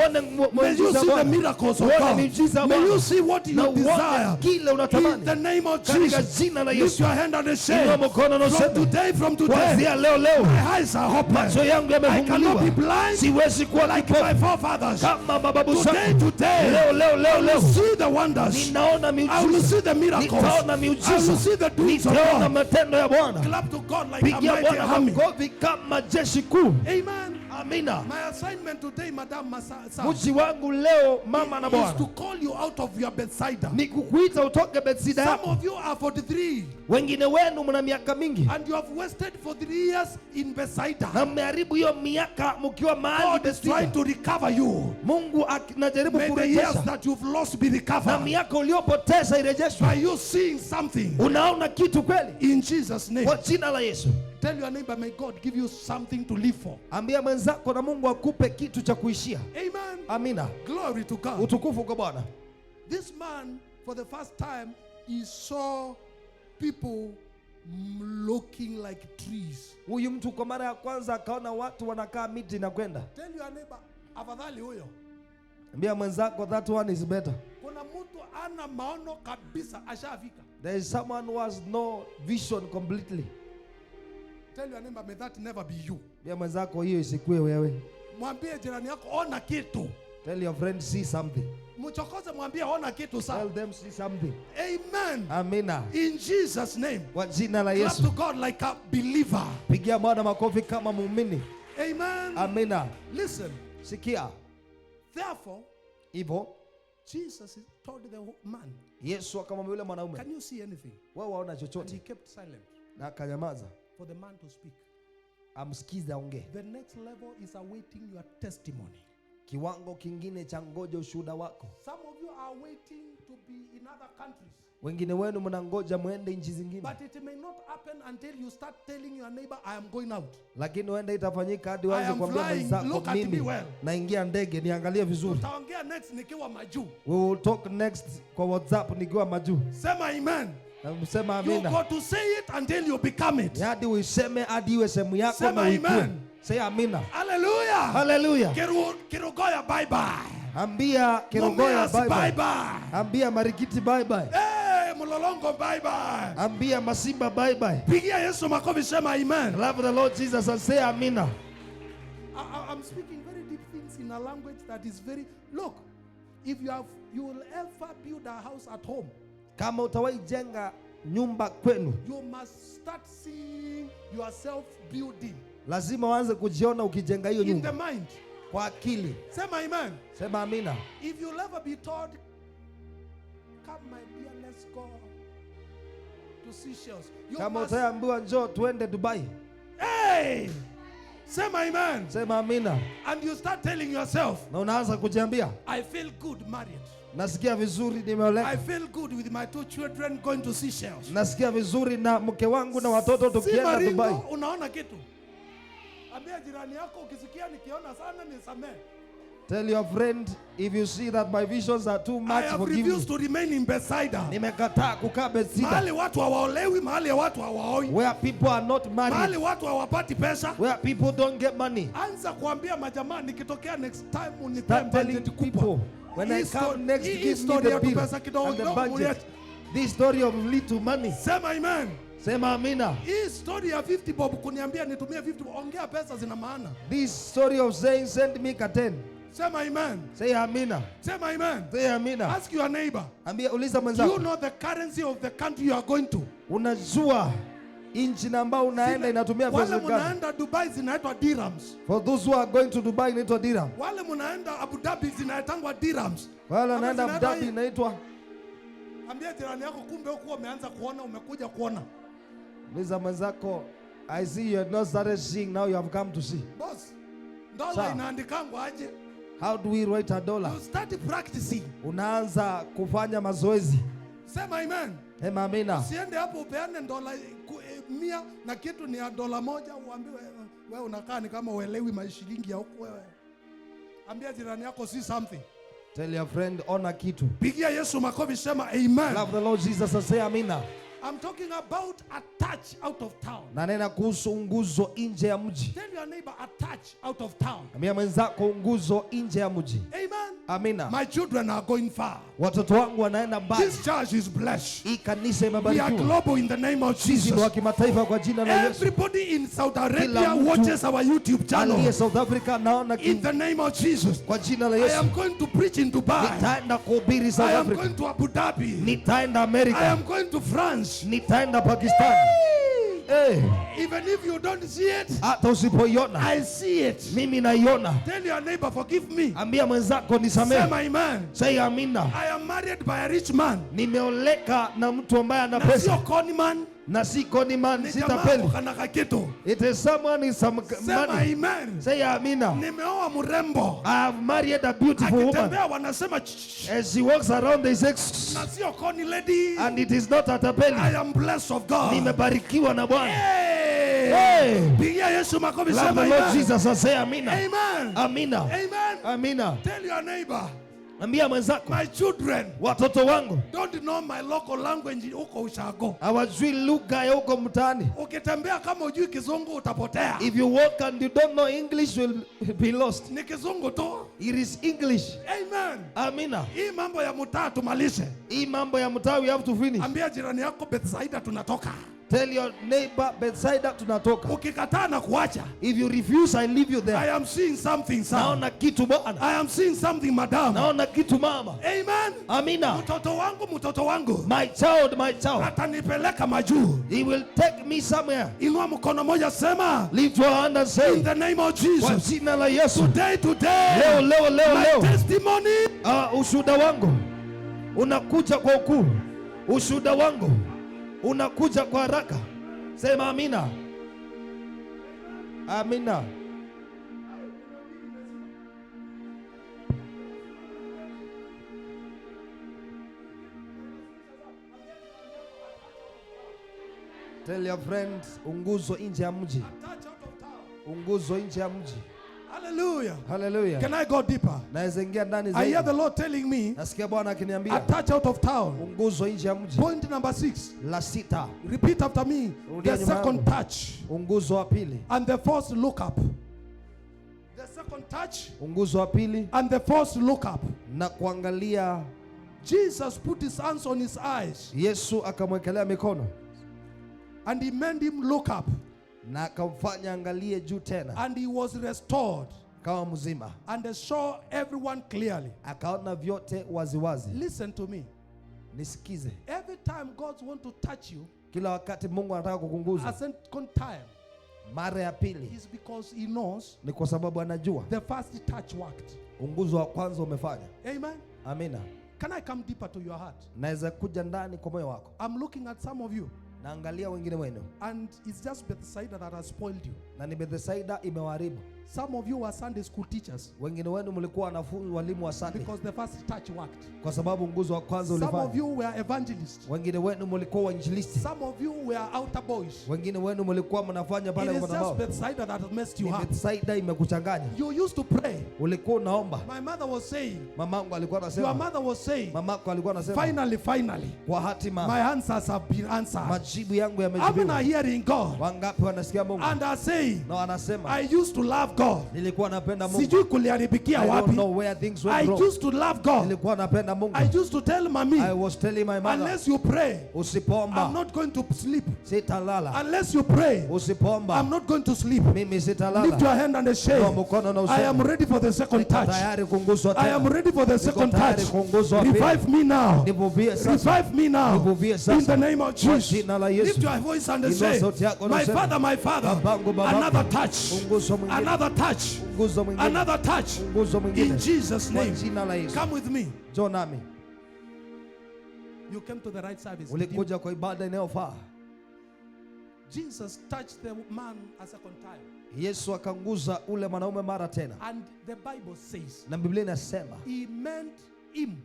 May you see the miracles of God. May you see what you desire. In the name of Jesus. Lift your hand and say, from today, my eyes are open. I cannot be blind like my forefathers. Today, I will see the wonders. I will see the miracles. I will see the doings of God. Clap to God like a mighty army. Amen. Amina. My assignment today, Madam Mji wangu leo mama na bwana, is to call you out of your Bethsaida. Ni kukuita utoke Bethsaida. Some of you are 43. Wengine wenu mna miaka mingi. And you have wasted 43 years in Bethsaida. Na mmeharibu hiyo miaka mkiwa mahali God is trying to recover you. Mungu anajaribu kurejesha. May the years that you've lost be recovered. Na miaka uliyopoteza irejeshwe. By you seeing something. Unaona kitu kweli? In Jesus name. Kwa jina la Yesu. Tell your neighbor, may God give you something to live for. Ambia mwenzako na Mungu akupe kitu cha kuishia. Amen. Amina. Glory to God. Utukufu kwa Bwana. This man, for the first time, he saw people looking like trees. Huyu mtu kwa mara ya kwanza akaona watu wanakaa miti na kwenda. Tell your neighbor, afadhali huyo. Ambia mwenzako, that one is better. Kuna mtu ana maono kabisa, ashafika. There is someone who has no vision completely. Tell your neighbor, may that never be you. Ambia mwenzako, hiyo isikue wewe. Mwambie jirani yako, ona kitu. Tell your friend, see something. Mchokoze, mwambie ona kitu sana. Tell them, see something. Amen. Amina. In Jesus name. Kwa jina la Clap Yesu. to God like a believer. Pigia Bwana makofi kama muumini. Amen. Amina. Listen. Sikia. Therefore, hivyo Jesus told the man, Yesu akamwambia yule mwanaume, can you see anything? wewe waona And chochote? he kept silent Na akanyamaza. for the man to speak. Amsikize aongee. The next level is awaiting your testimony. Kiwango kingine cha ngoja ushuhuda wako. Some of you are waiting to be in other countries. Wengine wenu mnangoja muende nchi zingine. But it may not happen until you start telling your neighbor, I am going out. Lakini huenda itafanyika hadi I uanze am kuambia flying, mwenzako, look at me mimi well. naingia ndege, niangalie vizuri. Utaongea next nikiwa majuu. We will talk next kwa WhatsApp nikiwa majuu. Sema amen. Sema You amina. got to say it until you become it. Hadi uiseme hadi iwe sehemu yako Sema na uikue. amen. Say amina. Hallelujah. Hallelujah. Kirugoya bye bye. Ambia Kirogoya bye bye. Bye. Ambia Marikiti bye bye. Hey, Mulolongo bye bye. Ambia Masimba bye bye. Pigia Yesu makofi, sema amen. Love the Lord Jesus and say amina. I'm speaking very deep things in a language that is very, look, if you will ever build a house at home, Kama utawahi jenga nyumba kwenu, you must start seeing yourself building lazima uanze kujiona ukijenga hiyo in the nyumba mind. kwa akili. Sema amen. Sema amina. If you'll ever be told, come my dear, let's go to Seychelles, you Kama must, utaambiwa njoo tuende Dubai, hey, sema amen. sema amina. And you start telling yourself, Na unaanza kujiambia, I feel good married. nasikia vizuri I nimeoleka. feel good with my 2 children going to Seychelles. Nasikia vizuri na mke wangu na watoto tukienda Maringo, Dubai. unaona kitu? Ambia jirani yako, ukisikia nikiona sana nisamehe. Tell your friend, if you see that my visions are too I much, have forgive me. refused to remain in Bethsaida. Nimekataa kukaa Bethsaida, Mahali watu hawaolewi, mahali watu hawaoi, where people are not mahali married, watu hawapati pesa. where people don't get money. Anza kuambia majamaa, nikitokea next time unipe Start telling budget kubwa. people, when I come next, Hii give me story the ya bill pesa kidogo and the kidogo budget. mulete. This story of little money. Sema amen. Sema amina. Hii story ya 50 bob kuniambia nitumie 50 bob. Ongea, pesa zina maana. This story of saying send me Katen. Sema amen. Say amina. Sema amen. Say amina. Ask your neighbor, Ambia, uliza do you mwenzako, know the currency of the country you are going to? unajua nchi na ambao unaenda inatumia Wale pesa gani? munaenda Dubai zinaitwa dirhams. For those who are going to Dubai inaitwa dirham. Wale munaenda Abu Dhabi zinaitangwa dirhams. Wale wanaenda Ama Abu Dhabi zinaitwa inaitwa. Ambia jirani yako, kumbe huko umeanza kuona, umekuja kuona. Uliza mwenzako, I see you have not started seeing, now you have come to see. Boss, dola Sawa. inaandikangwa aje? How do we write a dollar? You start practicing. Unaanza kufanya mazoezi. Sema amen. Sema amina. Siende hapo upeane dola 100 na kitu ni ya dola moja, uambiwe wewe unakaa ni kama uelewi mashilingi ya huko wewe. Ambia jirani yako, see something. Tell your friend, ona kitu. Pigia Yesu makofi, sema amen. Love the Lord Jesus and say amina. I'm talking about a touch out of town. Na nena kuhusu nguzo nje ya mji. Tell your neighbor, a touch out of town. Ambia mwenzako nguzo nje ya mji. Amen. Amina. My children are going far. Watoto wangu wanaenda mbali. This church is blessed. Hii kanisa We are imebarikiwa. global in the name of Sisi ni wa Jesus. kimataifa kwa jina la Yesu. Everybody in Saudi Arabia Kila mtu watches our YouTube channel. Aliye South Africa naona In the name of Jesus. kwa jina la I Yesu. am going to preach in Dubai. Nitaenda kuhubiri South I am Africa. going to Abu Dhabi. Nitaenda I America. am going to France. Nitaenda Pakistan. Even if you don't see it, Hata usipoiona I see it. mimi naiona. Tell your neighbor, forgive me. Ambia mwenzako nisamehe. Sema amen. Say amina. I am married by a rich man. Nimeoleka na mtu ambaye ana Na sio pesa con man. na si koni man, Ni si jamaa tapeli. kukanaka kitu. It is someone is some Sema money. amen. Say amina. Nimeoa mrembo. I have married a beautiful woman. Akitembea wanasema "Shh." As she walks around they say "Shh," Na sio con lady. and it is not a I tapeli. am blessed of God. Nimebarikiwa na Bwana. Hey. Hey. Pigia Yesu makofi, Love sema the Lord amen. Jesus and say amina. Amen. Amina. Amen. Amina. Tell your neighbor, Ambia mwenzako, my children, watoto wangu don't know my local language huko ushago. hawajui lugha ya huko mtaani. Ukitembea kama hujui Kizungu utapotea. If you walk and you don't know English, you will be lost. Ni Kizungu tu. It is English. Amen. Amina. Hii mambo ya mtaa tumalishe. Hii mambo ya mtaa we have to finish. Ambia jirani yako Bethsaida tunatoka. Tell your neighbor Bethsaida tunatoka. Ukikataa na kuacha. If you refuse, I leave you there. I am seeing something, son. Naona kitu bwana. I am seeing something, madam. Naona kitu mama. Amen. Amina. Mtoto wangu. My child, my child. Atanipeleka majuu. He will take me somewhere. Inua mkono moja sema. Lift your hand and say, in the name of Jesus. Kwa jina la Yesu. Today. Leo. My testimony. Ushuhuda wangu unakuja kwa ukuu. Ushuhuda wangu unakuja kwa haraka. Sema amina. Amina. Tell your friends, unguzo nje ya mji. Unguzo nje ya mji. Hallelujah. Hallelujah. Can I go deeper? Naweza ingia ndani I zaidi. hear the Lord telling me, nasikia Bwana akiniambia, a touch out of town. Unguzo nje ya mji. Point number 6. La sita. Repeat after me. The second touch. Unguzo wa pili. And the first look up. The second touch. Unguzo wa pili. And the first look up. Na kuangalia. Jesus put his hands on his eyes. Yesu akamwekelea mikono. And he made him look up. Na akamfanya angalie juu tena. And he was restored. Kama mzima. And they saw everyone clearly. Akaona vyote waziwazi. Listen to me. Nisikize. Every time God wants to touch you, kila wakati Mungu anataka kukunguza, a second time, mara ya pili, is because he knows ni kwa sababu anajua the first touch worked. Unguzo wa kwanza umefanya. Amen. Amina. Can I come deeper to your heart? Naweza kuja ndani kwa moyo wako. I'm looking at some of you. Naangalia wengine wenu. And it's just Bethsaida that has spoiled you. Na ni Bethsaida imewaharibu. Some of you are Sunday school teachers. Wengine wenu mlikuwa wanafunzi walimu wa Sunday. Because the first touch worked. Kwa sababu unguzo wa kwanza ulifanya. Some of you were evangelists. Wengine wenu mlikuwa wainjilisti. Some of you were altar boys. Wengine wenu mlikuwa mnafanya pale kwa madhabahu. It is just Bethsaida that has messed you up. Bethsaida imekuchanganya. You used to pray. Ulikuwa unaomba. My mother was saying. Mamangu alikuwa anasema. Your mother was saying. Mamako alikuwa anasema. Finally. Kwa hatima. My answers have been answered. Majibu yangu yamejibiwa. I'm not hearing God. Wangapi wanasikia Mungu? And I say. No, anasema. I used to love God. Nilikuwa napenda Mungu. Sijui kuliharibikia wapi. I don't know where things went wrong. I used to love God. Nilikuwa napenda Mungu. I used to tell mommy. I was telling my mother. Unless you pray. Usipoomba. I'm not going to sleep. Sitalala. Unless you pray. Usipoomba. I'm not going to sleep. Mimi sitalala. Lift your hand and say, I am ready for the second touch. I am ready for the second touch. Revive me now. Revive me now. In the name of Jesus. Lift your voice and say, my Father, another touch. Another touch. Another touch. In Jesus' name. Come with me. You came to the right service. Ulikuja kwa ibada inayofaa. Jesus touched the man a second time. Yesu akanguza ule mwanaume mara tena. And the Bible says, na Biblia inasema, he meant him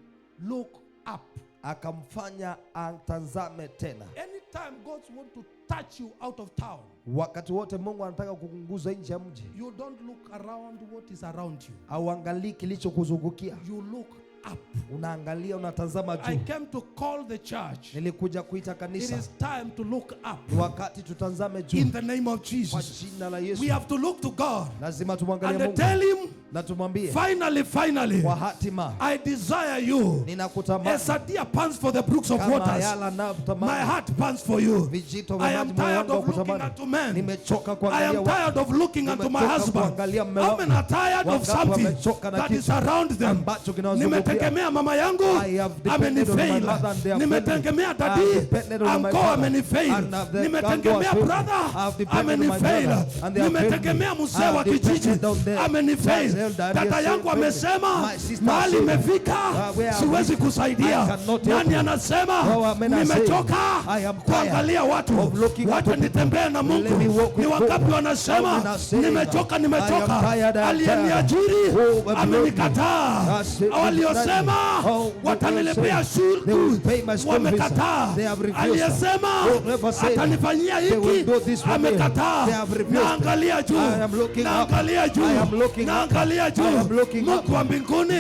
look up. Akamfanya atazame tena. Anytime God wants to touch you out of town, wakati wote Mungu anataka kukunguza nje ya mji, you don't look around what is around you. Auangalii kilichokuzungukia. You look up. Unaangalia, unatazama juu. I came to call the church. Nilikuja kuita kanisa. It is time to look up. Ni wakati tutazame juu. In the name of Jesus. Kwa jina la Yesu. We have to look to God. Lazima tumwangalie Mungu. And tell him, na tumwambie, finally, kwa hatima, I desire you. Ninakutamani. As a deer pants for the brooks of waters, my heart pants for you. I am tired of looking unto men. I am tired of looking unto my husband. I'm tired of something that is around them. Nimetegemea mama yangu, amenifail. Nimetegemea daddy, uncle, amenifail. Nimetegemea brother, amenifail. Nimetegemea mzee wa kijiji, amenifail. Dada yangu amesema mahali imefika siwezi kusaidia. Nani anasema nimechoka kuangalia watu nitembee na Mungu? Ni wangapi wanasema nimechoka? Aliyeniajiri amenikataa. Waliosema watanilipia shule wamekataa. Aliyesema atanifanyia hiki amekataa. Naangalia juu, naangalia juu, naangalia Naangalia juu. Mungu wa mbinguni,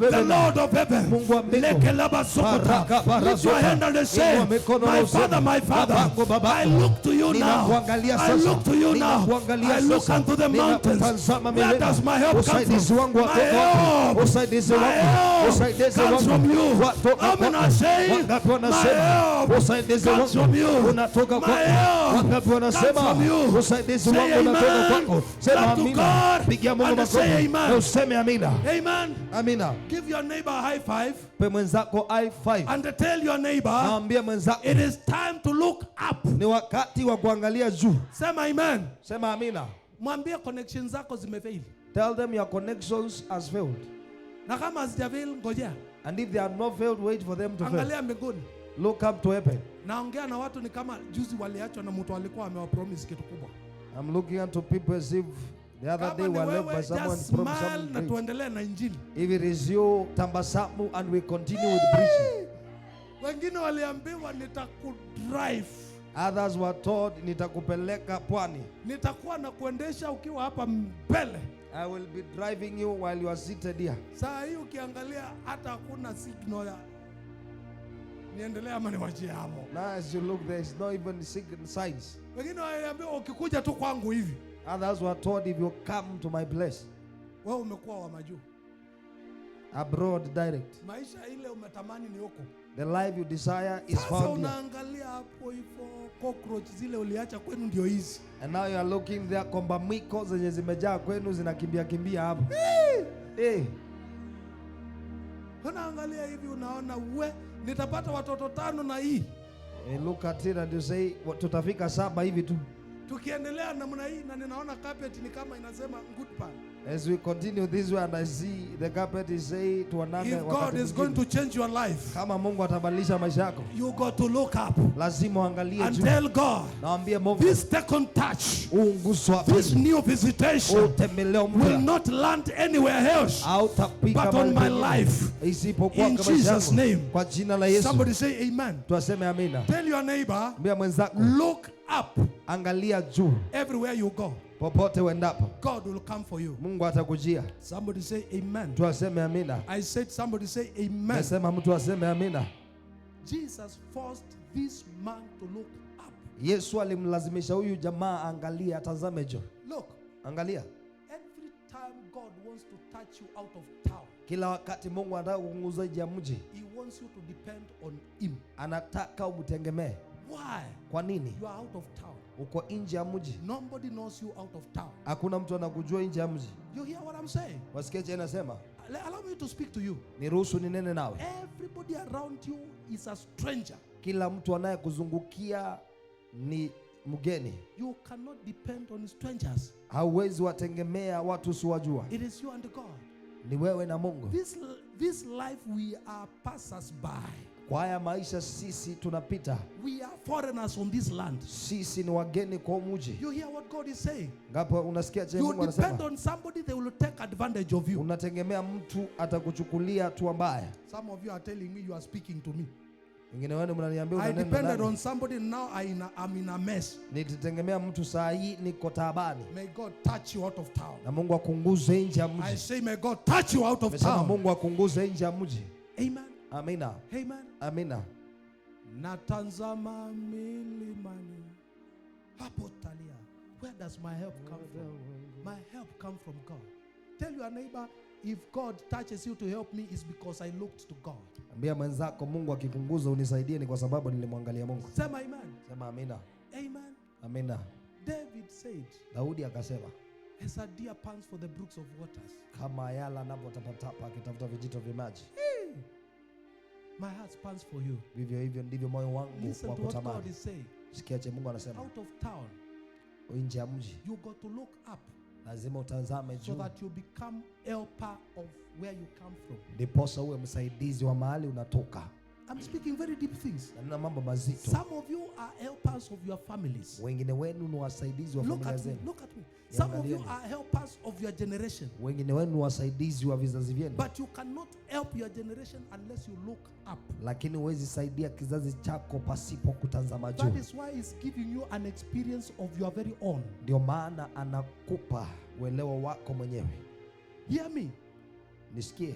the Lord of heaven. Mungu wa mbingu. Lekelaba sokota. Lift your hand and say, my Father, my Father, I look to you now. I look to you now. I look unto the mountains. Where does my help come from? My help comes from you. Amen. I say, my help comes from you. My help comes from you. Say amen. Clap to God and say amen. Amen. Amina. Give your neighbor a high five. Pe mwenzako high five. And tell your neighbor, naambia mwenzako, it is time to look up. Ni wakati wa kuangalia juu. Sema amen. Sema amina. Mwambie connections zako zimefail. Tell them your connections has failed. Na kama hazijafail ngojea. And if they are not failed, wait for them to fail. Angalia mbinguni. Look up to heaven. Naongea na watu ni kama juzi waliachwa na mtu alikuwa amewapromise kitu kubwa. I'm looking unto people as if the other day were left by someone promised something. Na tuendelee na injili. If it is you, tambasamu, and we continue with preaching. Wengine waliambiwa nitakudrive. Others were told nitakupeleka pwani. Nitakuwa na kuendesha ukiwa hapa mbele. I will be driving you while you are seated here. Saa hii ukiangalia hata hakuna signal ya niendelea ama niwachie hapo. Now as you look, there is no even signs. Wengine waliambiwa ukikuja tu kwangu hivi. Others were told if you come to my place. Wewe umekuwa wa majuu. Abroad direct. Maisha ile umetamani ni huko. The life you desire is found here. Unaangalia hapo hivyo cockroach zile uliacha kwenu ndio hizi. And now you are looking there, kombamiko zenye zimejaa kwenu zinakimbia kimbia hapo. Unaangalia hivi unaona nitapata watoto 5 na hii. Look at it and you say tutafika 7 hivi tu. Tukiendelea namna hii na ninaona carpet ni kama inasema goodbye. As we continue this way and I see the carpet is say to another. If God is going to change your life, kama Mungu atabadilisha maisha yako, you got to look up. Lazima uangalie and tell God, naambie Mungu, this second touch, this new visitation will not land anywhere else but on my life. In Jesus' name. Kwa jina la Yesu. Somebody say amen. Tuaseme amina. Tell your neighbor, look up. Angalia juu. Everywhere you go, popote uendapo, God will come for you. Mungu atakujia. Somebody say amen. Tuaseme amina. I said somebody say amen. Nasema mtu aseme amina. Jesus forced this man to look up. Yesu alimlazimisha huyu jamaa angalia, atazame juu. Look. Angalia. Every time God wants to touch you out of town, kila wakati Mungu anataka kukunguza nje ya mji, He wants you to depend on Him. Anataka umtegemee. Why? Kwa nini? You are out of town. Uko nje ya mji. Nobody knows you out of town. Hakuna mtu anakujua nje ya mji. You hear what I'm saying? Wasikia je nasema? Allow me to speak to you. Niruhusu ninene nawe. Everybody around you is a stranger. Kila mtu anayekuzungukia ni mgeni. You cannot depend on strangers. Hauwezi wategemea watu usiowajua. It is you and God. Ni wewe na Mungu. This life we are passers by. Kwa haya maisha sisi tunapita. We are foreigners on this land. Sisi ni wageni kwa mji. You hear what God is saying? Ngapo unasikia je Mungu anasema? You depend on somebody, they will take advantage of you. Unategemea mtu atakuchukulia hatua mbaya. Some of you are telling me you are speaking to me. Wengine wenu mnaniambia unanena. I depended on somebody, now I'm in a mess. Nitegemea mtu saa hii niko taabani. May God touch you out of town. Na Mungu akunguze nje ya mji. I say may God touch you out of town. Na Mungu akunguze nje ya mji. Amen. Amina. Amen. Amina. Natanzama milimani hapo talia. Where does my help come from? My help come from God. Tell your neighbor, if God touches you to help me, it's because I looked to God. Ambia mwenzako Mungu akikunguza unisaidie ni kwa sababu nilimwangalia Mungu. Sema amen. Sema amina. Amen. Amina. David said, Daudi akasema, as a deer pants for the brooks of waters, kama ayala anapotapatapa akitafuta vijito vya maji. My heart pants for you. Vivyo hivyo ndivyo moyo wangu kwa kutamani. God is saying. Sikia che Mungu anasema. Out of town, nje ya mji, you got to look up. Lazima utazame juu. So that you become helper of where you come from. Ndiposa uwe msaidizi wa mahali unatoka. I'm speaking very deep things. Na mambo mazito. Some of you are helpers of your families. Wengine wenu ni wasaidizi wa familia zenu. Look at me. Some of you are helpers of your generation. Wengine wenu wasaidizi wa vizazi vyenu. But you cannot help your generation unless you look up. Lakini huwezi saidia kizazi chako pasipo kutazama juu. That is why he's giving you an experience of your very own. Ndio maana anakupa uelewa wako mwenyewe. Hear me. Nisikie.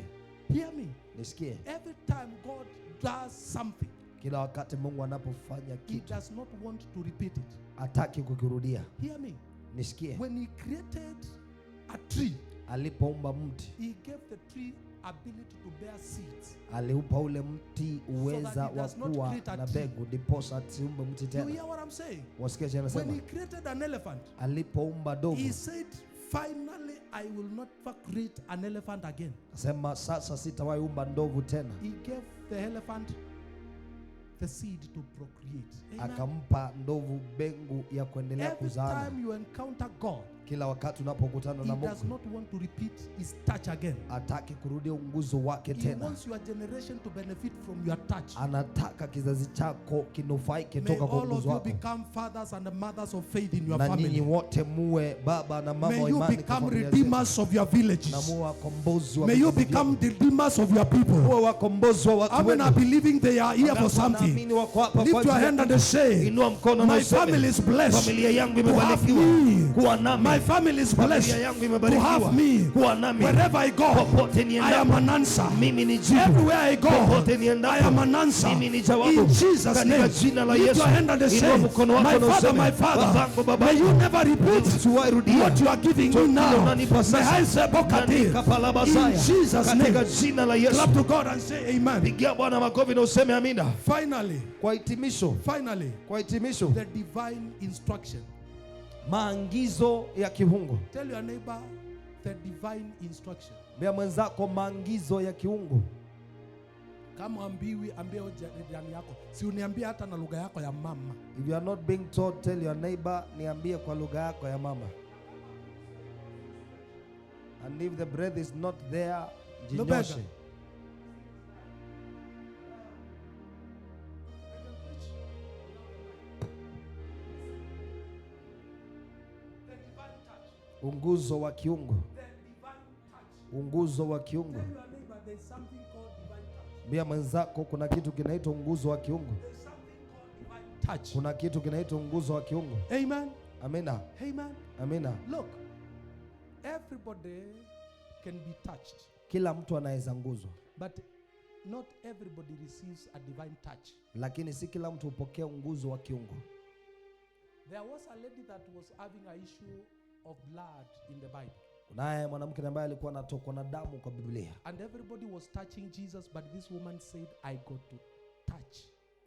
Hear me. Nisikie. Every time God does something, kila wakati Mungu anapofanya He kitu, does not want to repeat it. hataki kukirudia. Hear me. Nisikie. When He created a tree, alipoumba mti, He gave the tree ability to bear seeds. aliupa ule mti uweza wa kuwa na mbegu, ndiposa asiumbe mti tena. You hear what I'm saying? Wasikia chenye nasema? When He created an elephant, alipoumba ndovu, He said, finally I will not create an elephant again. sema sasa sitawahi umba ndovu tena. He gave the elephant the seed to procreate. Amen. Akampa ndovu mbegu ya kuendelea Every kuzaana. time you encounter God, Kila wakati unapokutana na He does Mungu, not want to repeat His touch again. hataki kurudia unguzo wake He tena. wants your generation to benefit from your touch. Anataka kizazi chako kinufaike May toka kwa all of unguzo you wako. become fathers and mothers of faith in your Na nyinyi family. wote muwe baba na mama May wa you imani kwa become familia redeemers zenu. of your Na villages. muwe wakombozi wa May you vizazi become vyenu. redeemers of your people. Muwe wakombozi wa watu I mean, I wenu. believing they are here for something. Wanaamini wako hapa kwa Lift your ajili ya hand and kitu. say, Inua mkono na my useme, family is blessed familia yangu to have imebarikiwa me. kuwa nami. My family is Familia blessed yangu to imebarikiwa have me. kuwa nami. Wherever I go, Popote I niendapo, am an answer. mimi ni jibu. Everywhere I go, Popote niendapo, I am an answer. mimi ni jawabu. In Jesus' Katika name, jina la lift Yesu. your hand and say, Inua mkono wako my na father, useme, my father, babangu, babangu, may you never repeat usiwahi rudia what you are giving me Chokile now. unanipa May sasa. I say, Bokati, Nandika palabasaya. in Jesus' Katika name. jina la Yesu. Clap to God and say amen. Pigia Bwana makofi na useme amina. Finally, Kwa hitimisho, the divine instruction. Maagizo ya kiungu. Tell your neighbor the divine instruction. Mbia mwenzako maagizo ya kiungu. Kama ambiwi, ambia jirani yako. Si uniambie hata na lugha yako ya mama. If you are not being told, tell your neighbor, niambie kwa lugha yako ya mama. And if the breath is not there, jinyoshe. Unguzo wa kiungu. Unguzo wa kiungu. Mbia mwenzako kuna kitu kinaitwa unguzo wa kiungu. Kuna kitu kinaitwa unguzo wa kiungu. Amen. Amina. Amen. Amina. Look, everybody can be touched. Kila mtu anaweza nguzwa. But not everybody receives a divine touch. Lakini si kila mtu hupokea unguzo wa kiungu. There was a lady that was having an issue of blood in the Bible. Kunaye mwanamke ambaye alikuwa anatokwa na damu kwa Biblia. And everybody was touching Jesus, but this woman said, I got to touch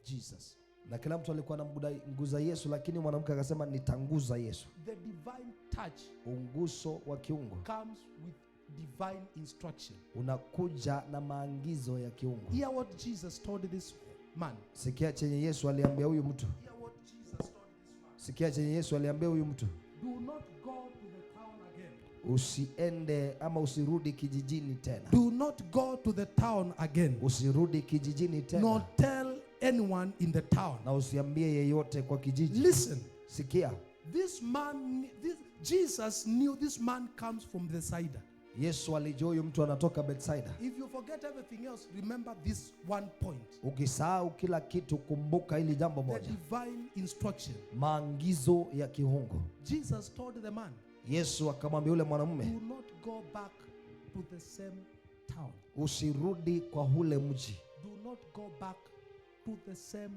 Jesus. Na kila mtu alikuwa anamguza Yesu, lakini mwanamke akasema nitanguza Yesu. The divine touch, unguso wa kiungu, comes with divine instruction. unakuja na maagizo ya kiungu. Hear what Jesus told this man. Sikia chenye Yesu aliambia huyu mtu. Hear what Jesus told this man. Sikia chenye Yesu aliambia huyu mtu. Do not go to the town again. Usiende ama usirudi kijijini tena. Do not go to the town again. Usirudi kijijini tena. Nor tell anyone in the town. Na usiambie yeyote kwa kijiji. Listen. Sikia. Jesus knew this man comes from Bethsaida. Yesu alijua huyu mtu anatoka Bethsaida. If you forget everything else, remember this one point. Ukisahau kila kitu, kumbuka hili jambo moja. The divine instruction. Maagizo ya kiungu. Jesus told the man. Yesu akamwambia yule mwanamume, do not go back to the same town. Usirudi kwa ule mji. Do not go back to the same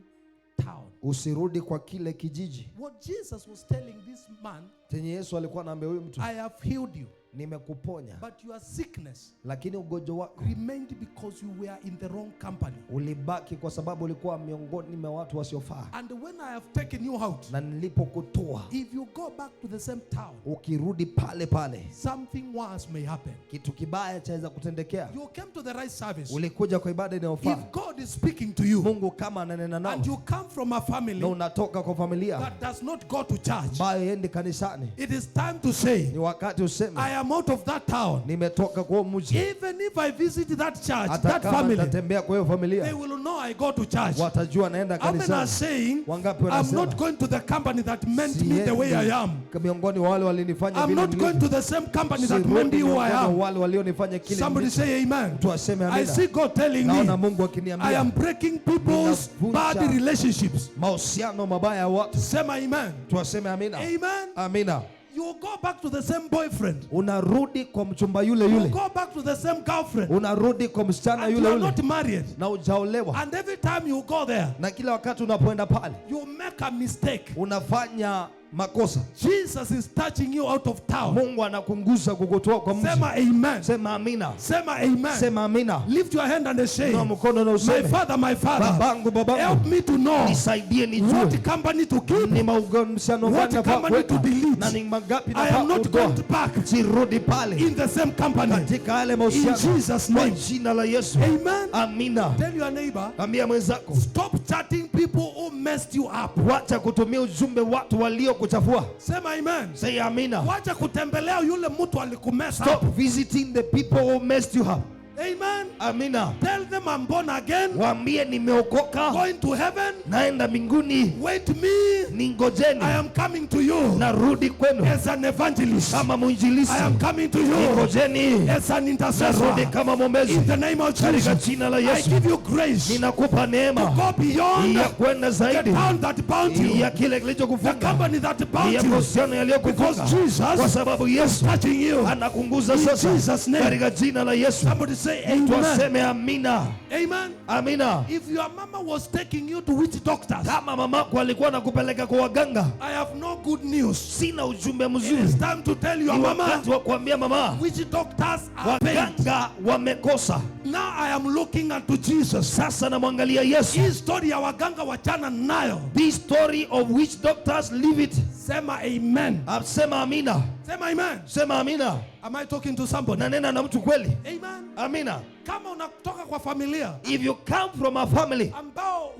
town. Usirudi kwa kile kijiji. What Jesus was telling this man, chenye Yesu alikuwa anaambia huyu mtu, I have healed you. Nimekuponya. But your sickness lakini ugonjwa wako remained because you were in the wrong company. Ulibaki kwa sababu ulikuwa miongoni mwa watu wasiofaa. And when I have taken you out, na nilipokutoa, if you go back to the same town, ukirudi pale pale, something worse may happen. Kitu kibaya chaweza kutendekea. You came to the right service. Ulikuja kwa ibada inayofaa. If God is speaking to you, Mungu kama ananena nao, and you come from a family na unatoka kwa familia that does not go to church, ambayo yendi kanisani, it is time to say, ni wakati useme, I am out of that town. Nimetoka kwa mji. Even if I visit that church, hata that kama family, nitatembea kwa hiyo familia, they will know I go to church. Watajua naenda kanisani. Amen. Saying, I'm not going to the company that meant me the way I am. Miongoni wale walinifanya I'm not going to the same company that meant me who I am. Wale walionifanya kile. Somebody say amen. Tuaseme amina. I see God telling me, Mungu akiniambia, I am breaking people's bad relationships. Mahusiano mabaya ya watu. Sema amen. Tuaseme amina. Amen. Amina. You go back to the same boyfriend. Unarudi kwa mchumba yule yule. You go back to the same girlfriend. Unarudi kwa msichana yule yule. You are not married. Na hujaolewa. And every time you go there, na kila wakati unapoenda pale, you make a mistake. Unafanya makosa. Jesus is touching you out of town. Mungu anakunguza kukutoa kwa mji. Sema amen. Sema amina. Sema amen. Sema amina. Lift your hand and say, na mkono na useme, my father, babangu, help me to know nisaidie nijue what company to keep, ni mahusiano what company to delete. na ni mangapi I am not going back sirudi pale in the same company. Katika yale mahusiano. In Jesus' name. Kwa jina la Yesu. Amen. Amina. Tell your neighbor, ambia mwenzako, stop chatting people who messed you up. Wacha kutumia ujumbe watu walio kuchafua. Sema amen. Say amina. Wacha kutembelea yule mtu alikumesa. Stop visiting the people who messed you up. Amen. Amina. Tell them I'm born again. Waambie nimeokoka. Going to heaven. Naenda mbinguni. Wait me. Ningojeni. I am coming to you. Narudi kwenu. As an evangelist. Kama mwinjilisti. I am coming to you. Ningojeni. As an intercessor. Narudi kama mwombezi. In the name of Jesus. Katika jina la Yesu. I give you grace. Ninakupa neema. To go beyond. Ya kwenda zaidi. The bound that bound you. Ya kile kilichokufunga. The company that bound ya you. mahusiano yaliyokufunga. Because Jesus. Kwa sababu Yesu touching you. anakunguza sasa. In Jesus' name. Katika jina la Yesu. Somebody say amen. Amina. Amen. Amina. If your mama was taking you to witch doctors, kama mamako alikuwa anakupeleka kwa waganga, I have no good news. Sina ujumbe mzuri. It is time to tell your mama. Wakati wa kuambia mama, witch doctors are waganga wamekosa. Now I am looking unto Jesus. Sasa namwangalia Yesu. Hii story ya waganga wachana nayo. This story of witch doctors, leave it. Sema amen. Sema amina. Sema amen. Sema amina. Am I talking to somebody? Nanena na mtu kweli. Amen. Amina. Kama unatoka kwa familia, if you come from a family ambao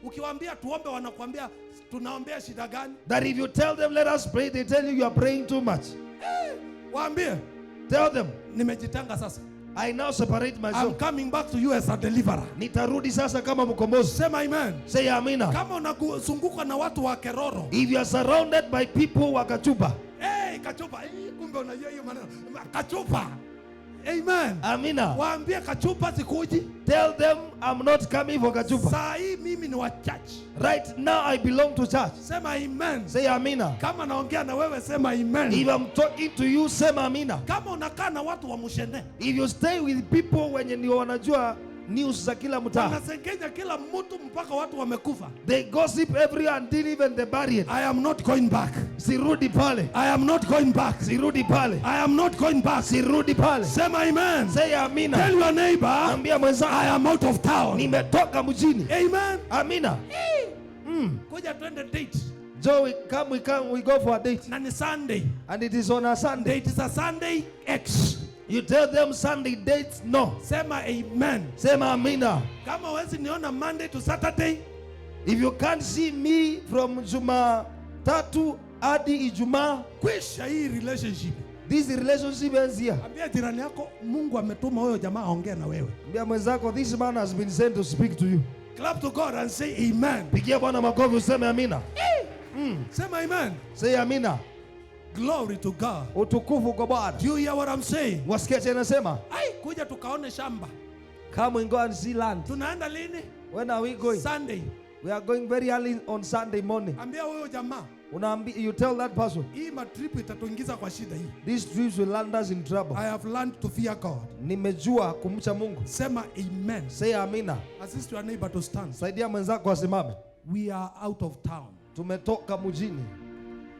ukiwaambia tuombe wanakuambia tunaombea shida gani? That if you tell them let us pray, they tell you are praying too much. Waambie. Tell them, nimejitanga sasa. I now separate myself. I'm coming back to you as a deliverer. Nitarudi sasa kama mkombozi. Sema amen. Say amina. Kama unazunguka na watu wa keroro. If you are surrounded by people wa kachupa. Hey, kachupa. Kumbe unajua hiyo maneno. Kachupa. Amen. Amina. Waambie kachupa sikuji. Tell them I'm not coming for kachupa. Saa hii mimi ni wa church. Right now I belong to church. Sema amen. Say amina. Kama naongea na wewe sema amen. If I'm talking to you sema amina. Kama unakaa na watu wa mushene. If you stay with people wenye ndio wanajua news za kila mtaa. Wanasengenya kila mtu mpaka watu wamekufa. They gossip everywhere until even the buried. I am not going back. Sirudi pale. I am not going back. Sirudi pale. I am not going back. Sirudi pale. Sema amen. Say amina. Tell your neighbor. Ambia mwenza, I am out of town. Nimetoka mjini. Amen. Amina. Kuja twende date. Joe, we go for a date. Na ni Sunday. And it is on a Sunday. Date is a Sunday X. You tell them Sunday dates no. Sema amen. Sema amina. Kama wezi niona Monday to Saturday. If you can't see me from Jumatatu hadi Ijumaa, kwisha hii relationship. This relationship ends here. Ambia jirani yako Mungu ametuma huyo jamaa aongee na wewe. Ambia mwenzako this man has been sent to speak to you. Clap to God and say amen. Pigia Bwana makofi useme amina. Sema amen. Say amina. Glory to God. Utukufu kwa Bwana. Do you hear what I'm saying? Wasikia chenye nasema? Kuja tukaone shamba. Come and go and see land. Tunaenda lini? When are we going? Sunday. We are going very early on Sunday morning. Ambia huyo jamaa. You tell that person. Hii matrip itatuingiza kwa shida hii. These trips will land us in trouble. I have learned to fear God. Nimejua kumcha Mungu. Sema amen. Say amina. Assist your neighbor to stand. Saidia mwenzako asimame. We are out of town. Tumetoka mjini.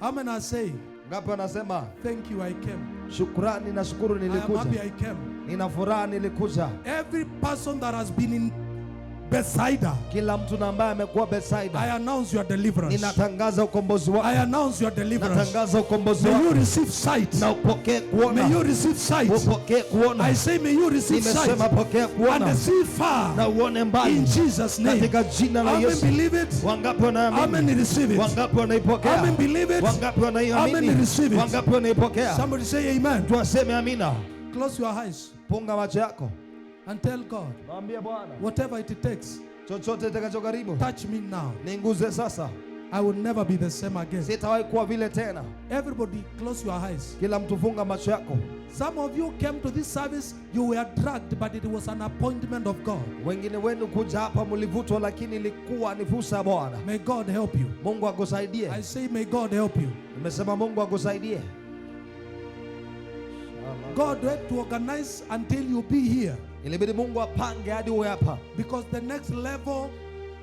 Amen. I say. Ngapi wanasema? Thank you, I came. Shukrani na shukuru nilikuja. I am happy I came. Nina furaha nilikuja. Every person that has been in Bethsaida, kila mtu ambaye amekuwa Bethsaida, I announce your deliverance. Ninatangaza ukombozi wako. I announce your deliverance. Natangaza ukombozi wako. May you receive sight. Na upokee kuona. May you receive sight. Upokee kuona. I say may you receive sight. Nimesema pokea kuona. And see far. Na uone mbali. In Jesus name. Katika jina la Yesu. Amen, believe it. Wangapi wanaamini? Amen, receive it. Wangapi wanaipokea? Amen, believe it. Wangapi wanaiamini? Amen, receive it. Wangapi wanaipokea? Somebody say amen. Tuaseme amina. Close your eyes. Funga macho yako. And tell God. Mwambie Bwana. Whatever it takes. Chochote kitakachogharimu. Touch me now. Ninguze sasa. I will never be the same again. Sitawahi kuwa vile tena. Everybody close your eyes. Kila mtu funga macho yako. Some of you came to this service, you were dragged, but it was an appointment of God. Wengine wenu kuja hapa mlivutwa, lakini ilikuwa ni fursa ya Bwana. May God help you. Mungu akusaidie. I say may God help you. Nimesema Mungu akusaidie. God had to organize until you be here. Ilibidi Mungu apange hadi uwe hapa. Because the next level,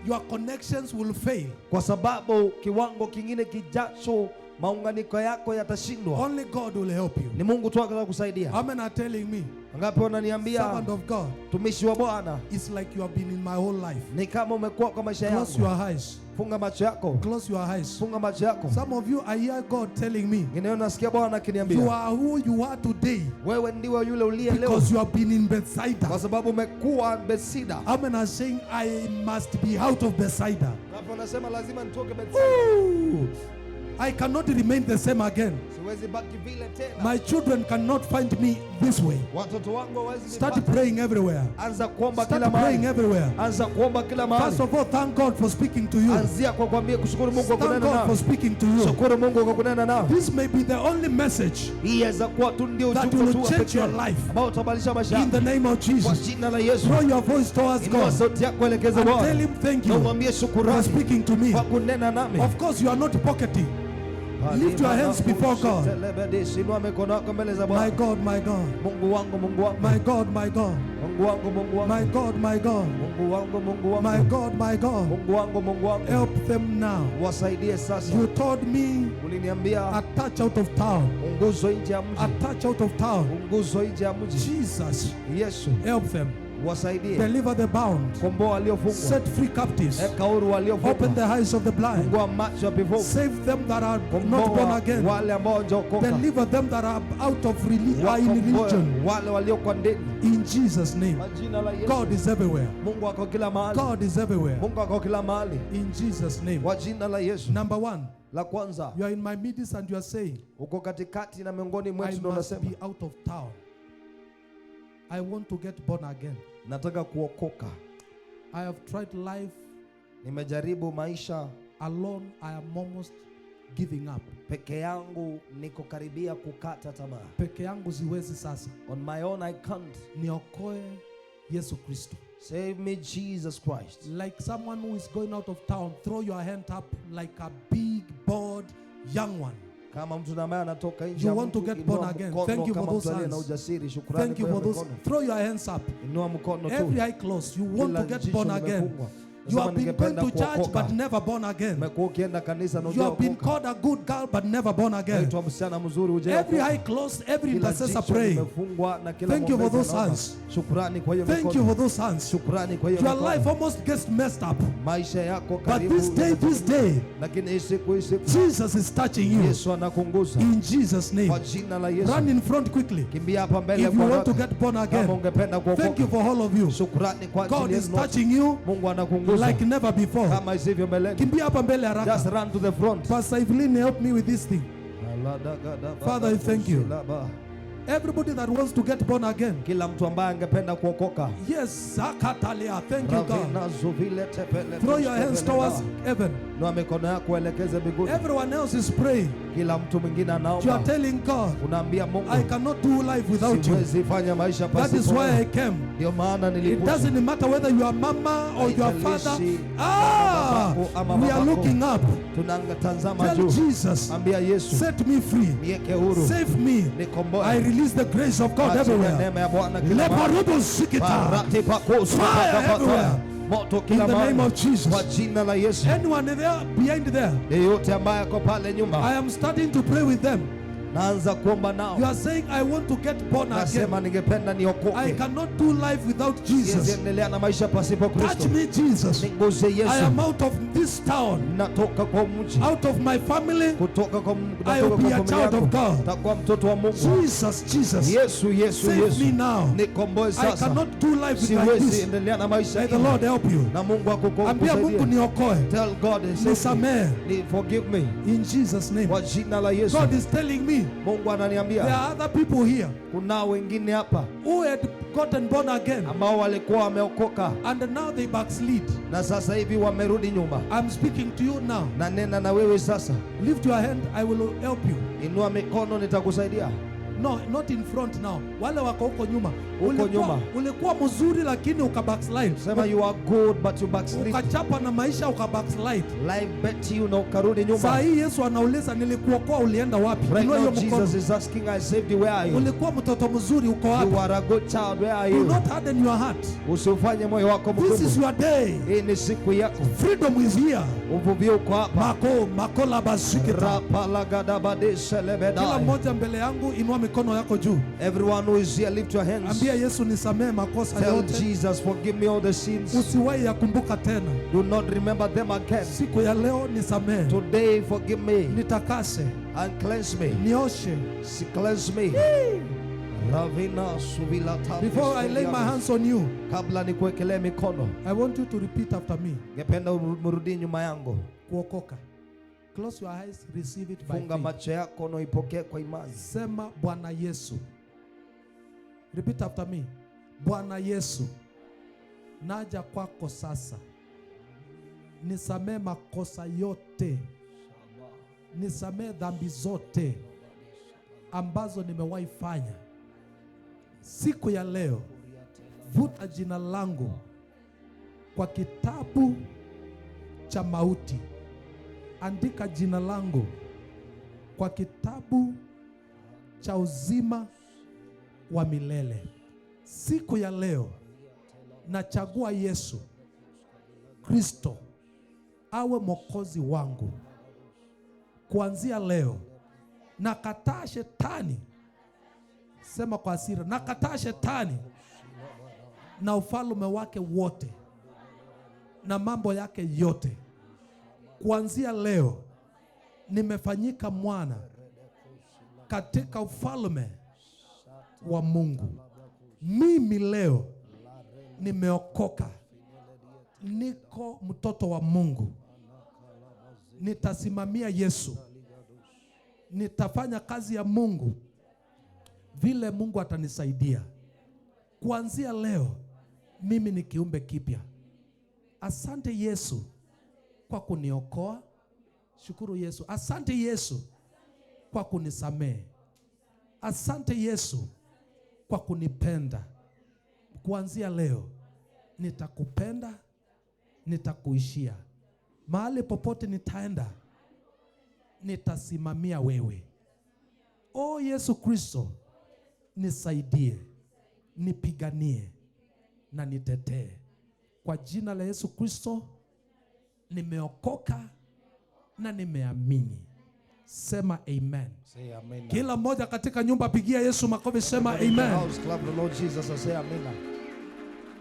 your connections will fail. Kwa sababu kiwango kingine kijacho maunganiko yako yatashindwa. Only God will help you. Ni Mungu tu atakayekusaidia. How many are telling me? Ngapi wananiambia servant of God, tumishi wa Bwana, it's like you have been in my whole life. Ni kama umekuwa kwa maisha yangu. Close your eyes. Funga macho yako. Close your eyes. Funga macho yako. Some of you, I hear God telling me, nasikia Bwana akiniambia, you are who you are today. Wewe ndiwe yule uliye leo. Because you have been in Bethsaida. Kwa sababu umekuwa Bethsaida. How many are saying I must be out of Bethsaida? Hapo nasema lazima nitoke Bethsaida. I cannot remain the same again. My children cannot find me this way. Start praying everywhere. Start praying everywhere. First of all, thank God for speaking to you. Thank God for speaking to you. This may be the only message that will change your life. In the name of Jesus. Throw your voice towards God and tell Him thank you for speaking to me. Of course, you are not pocketing. Lift your hands before God. My God, my God. My God, my God. My God, my God. My God, my God. Help them now. You told me a touch out of town. A touch out of town. Jesus. Help them. Deliver the bound. Set free captives. Open the eyes of the blind. Save them that are not born again. Deliver them that are out of religion. In Jesus' name. God is everywhere. God is everywhere. In Jesus' name. Number one. You are in my midst and you are saying, I must be out of town. I want to get born again. Nataka kuokoka. I have tried life. Nimejaribu maisha. Alone, I am almost giving up. Peke yangu niko karibia kukata tamaa. Peke yangu siwezi sasa. On my own I can't. Niokoe Yesu Kristo. Save me, Jesus Christ. Like someone who is going out of town, throw your hand up like a big, bold, young one. You want to get born again. Thank you for those hands. Thank you for those. Throw your hands up. Every eye closed. You want to get born again. You have been going to church but never born again. You have been called a good girl but never born again. Every eye closed, every intercessor praying. Thank you for those hands. Thank you for those hands. Your life almost gets messed up. But this day, Jesus is touching you. In Jesus' name. Run in front quickly. If you want to get born again. Thank you for all of you. God is touching you like never before. Just run to the front. Pastor Evelyn, help me with this thing. Father, I thank you. Everybody that wants to get born again. Yes, thank you, God. Throw your hands towards heaven. Everyone else is praying. You are telling God, I cannot do life without you. That is why I came. It doesn't matter whether you are mama or your father. We are looking up. Tell Jesus, set me free. Save me. I release the grace of God everywhere. Fire everywhere. In the name of Jesus. Anyone there behind there? I am starting to pray with them. You are saying, I want to get born again. I cannot do life without Jesus. Touch me, Jesus. I am out of this town. Out of my family. I will be a child of God. Jesus. Save me now. I cannot do life like this. May the Lord help you. Tell God, forgive me. In Jesus' name. God is telling me, me, Mungu ananiambia there are other people here kuna wengine hapa who had gotten born again ambao walikuwa wameokoka and now they backslid. na sasa hivi wamerudi nyuma. I'm speaking to you now. Na nena na wewe sasa. Lift your hand, I will help you. Inua mikono nitakusaidia. No, not in front now. Wale wako huko nyuma. Ulikuwa mzuri lakini ukabackslide. Sema you are good but you backslide. Ukachapa na maisha ukabackslide. Life bet you na ukarudi nyuma. Saa hii Yesu anauliza nilikuokoa ulienda wapi? Right now Jesus is asking, I saved you, where are you? Ulikuwa mtoto mzuri uko wapi? You are a good child, where are you? Do not harden your heart. Usifanye moyo wako mgumu. This is your day. Hii ni siku yako. Freedom is here. Uvuvio uko hapa. Makola basikita. Kila mmoja mbele yangu inua mikono yako juu. Everyone who is here, lift your hands. Ambia Yesu nisamee makosa yote. Tell Jesus, forgive me all the sins. Usiwahi yakumbuka tena. Do not remember them again. Siku ya leo nisamee. Today forgive me. Nitakase. And cleanse me. Nioshe. Cleanse me. Before I lay my hands on you, kabla nikuwekelee mikono, I want you to repeat after me. Ngependa urudie nyuma yangu. Kuokoka. Close your eyes, receive it by faith. Funga macho yako na ipokee kwa imani. Sema Bwana Yesu. Repeat after me. Bwana Yesu, naja kwako sasa. Nisamee makosa yote. Nisamee dhambi zote ambazo nimewahi fanya. Siku ya leo, vuta jina langu kwa kitabu cha mauti. Andika jina langu kwa kitabu cha uzima wa milele. Siku ya leo, nachagua Yesu Kristo awe mwokozi wangu. Kuanzia leo, nakataa shetani. Sema kwa hasira, nakataa shetani na ufalme wake wote na mambo yake yote. Kuanzia leo, nimefanyika mwana katika ufalme wa Mungu. Mimi leo nimeokoka, niko mtoto wa Mungu. Nitasimamia Yesu, nitafanya kazi ya Mungu vile Mungu atanisaidia. Kuanzia leo, mimi ni kiumbe kipya. Asante Yesu kwa kuniokoa. Shukuru Yesu. Asante Yesu kwa kunisamehe. Asante Yesu kwa kunipenda. Kuanzia leo, nitakupenda, nitakuishia. Mahali popote nitaenda, nitasimamia wewe. O Yesu Kristo, nisaidie, nipiganie na nitetee. Kwa jina la Yesu Kristo, nimeokoka na nimeamini. Sema amen. Say amen. Kila mmoja katika nyumba pigia Yesu makofi, sema amen.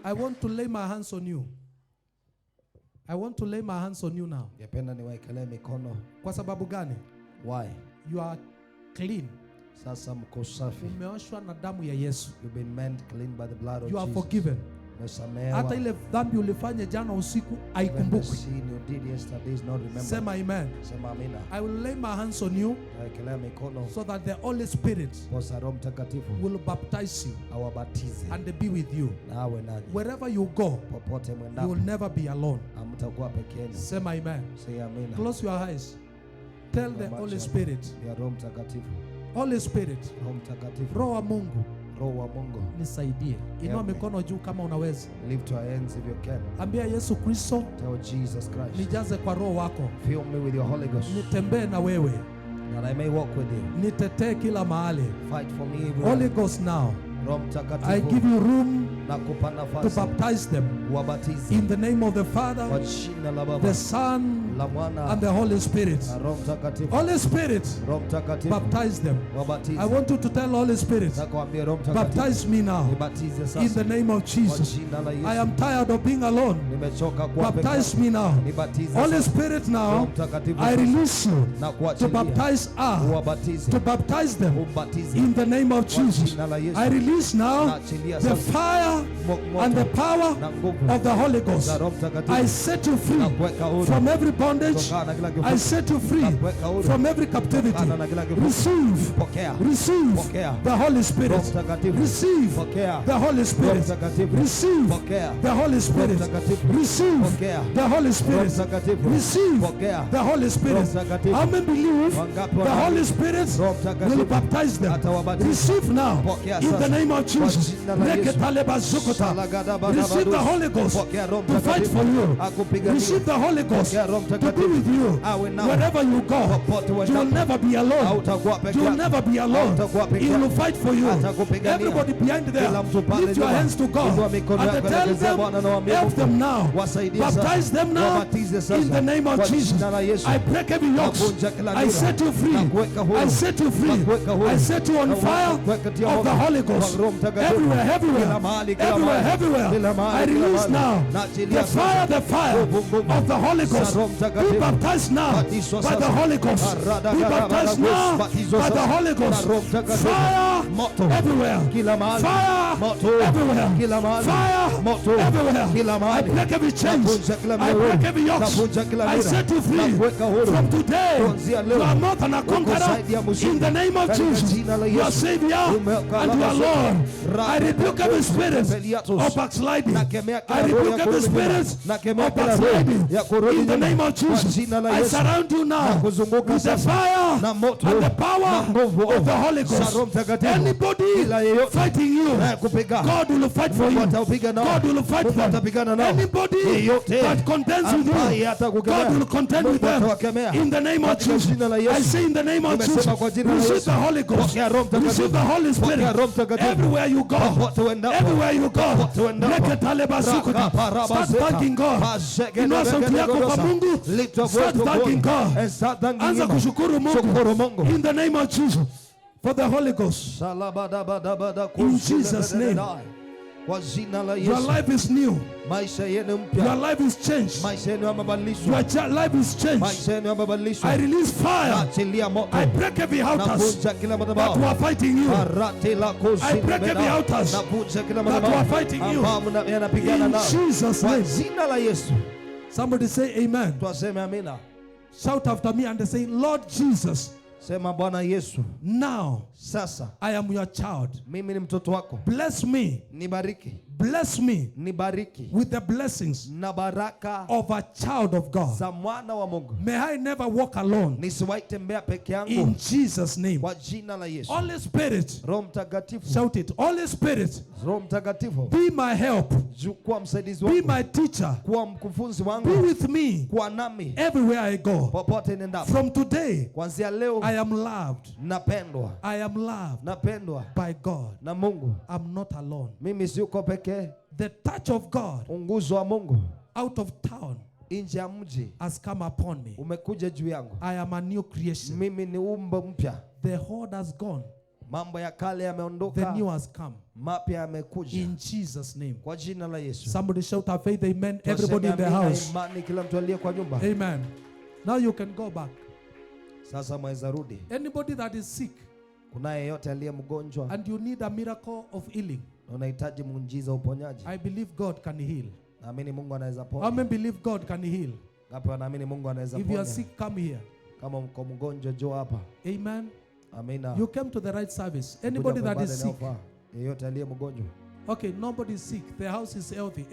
I want to lay my hands on you. I want to lay my hands on you now. Ngependa niwaekelee mikono. Kwa sababu gani? Why? You are clean. Sasa mko safi. Umeoshwa na damu ya Yesu. You've been made clean by the blood of you are Jesus. Forgiven. Hata ile dhambi ulifanya jana usiku haikumbuki. Sema amen. Sema amina. I will lay my hands on you so that the Holy Spirit will baptize you and be with you. Wherever you go, you will never be alone. Sema amen. Close your eyes. Tell the Holy Spirit, Holy Spirit, Roho wa Mungu, nisaidie. Inua mikono juu kama unaweza. Lift your hands if you can. Ambia Yesu Kristo, tell Jesus Christ, nijaze kwa Roho wako. Fill me with your Holy Ghost. Nitembee na wewe. That I may walk with you. Nitetee kila mahali. Fight for me everywhere. Holy Ghost now, I give you room to baptize them in the name of the Father, the Son, and the Holy Spirit. Holy Spirit, baptize them. I want you to tell Holy Spirit, baptize me now in the name of Jesus. I am tired of being alone. Baptize me now. Holy Spirit, now I release you to baptize us, to baptize them in the name of Jesus. I release now the fire and the power of the Holy Ghost. I set you free from every bondage bondage, I set you free from every captivity. Receive the Holy Spirit. Receive the Holy Spirit. Receive the Holy Spirit. Receive the Holy Spirit. Receive the Holy Spirit. How many believe the Holy Spirit will baptize them? Receive now in the name of Jesus. Receive the Holy Ghost to fight for you. Receive the Holy Ghost to be with you wherever you go. You will never be alone. You will never be alone. He will fight for you. Everybody behind there, lift your hands to God and tell them, help them now. Baptize them now in the name of Jesus. I break every yoke. I set you free. I set you free. I set you on fire of the Holy Ghost. Everywhere, everywhere, everywhere, everywhere. I release now the fire of the Holy Ghost. Be baptized now by the Holy Ghost. Be baptized now by the Holy Ghost. Fire everywhere. Fire everywhere. Fire everywhere. I break every chain. I break every yoke. I set you free. From today, you are more than a conqueror. In the name of Jesus, you are Savior and you are Lord. I rebuke every spirit of backsliding. I rebuke every spirit of backsliding. In the name of Jesus, I surround you now with the fire and the power of the Holy Ghost. Anybody fighting you, God will fight for you. God will fight for them. Anybody that contends with you, God will contend with them. In the name of Jesus, I say in the name of Jesus, receive the Holy Ghost, receive the Holy Spirit. Everywhere you go, everywhere you go, start thanking God. Inua sauti yako kwa Mungu, start thanking God. Anza kushukuru Mungu. In the name of Jesus, for the Holy Ghost. In Jesus' name. Your life is new. Your life is changed. Your life is changed. I release fire. I break every altars that were fighting you. I break every altars that were fighting you. In Jesus' name. Somebody say amen. Shout after me and they say, Lord Jesus. Sema Bwana Yesu. Now, sasa, I am your child. Mimi ni mtoto wako. Bless me. Nibariki. Bless me. Nibariki. With the blessings na baraka of a child of God. Za mwana wa Mungu. May I never walk alone. Nisiwahi tembea peke yangu. In Jesus' name. Kwa jina la Yesu. Holy Spirit. Roho Mtakatifu. Shout it. Holy Spirit. Roho Mtakatifu. Be my help. Kuwa msaidizi wangu. Be my teacher. Kuwa mkufunzi wangu. Be with me. Kuwa nami. Everywhere I go. Popote nendapo. From today. Kuanzia leo. I am loved. Napendwa. I am loved. Napendwa. By God. Na Mungu. I'm not alone. Mimi siko pekee. The touch of God. Unguzo wa Mungu. Out of town. Nje ya mji. Has come upon me. Umekuja juu yangu. I am a new creation. Mimi ni umbo mpya. The old has gone. Mambo ya kale yameondoka. The new has come. Mapya yamekuja. In Jesus' name. Kwa jina la Yesu. Somebody shout our faith, amen. Everybody in the house. Imani kila mtu aliye kwa nyumba. Amen. Now you can go back. Sasa mweza rudi. Anybody that is sick. Kuna yeyote aliye mgonjwa. And you need a miracle of healing. Unahitaji muujiza uponyaji. I believe God can heal. Naamini Mungu anaweza ponya. How many believe God can heal? Ngapi wanaamini Mungu anaweza ponya? If you are sick, come here. Kama uko mgonjwa njoo hapa. Amen. Amina. You came to the right service. Anybody that is sick. Yeyote aliye mgonjwa. Okay, nobody is sick. The house is healthy.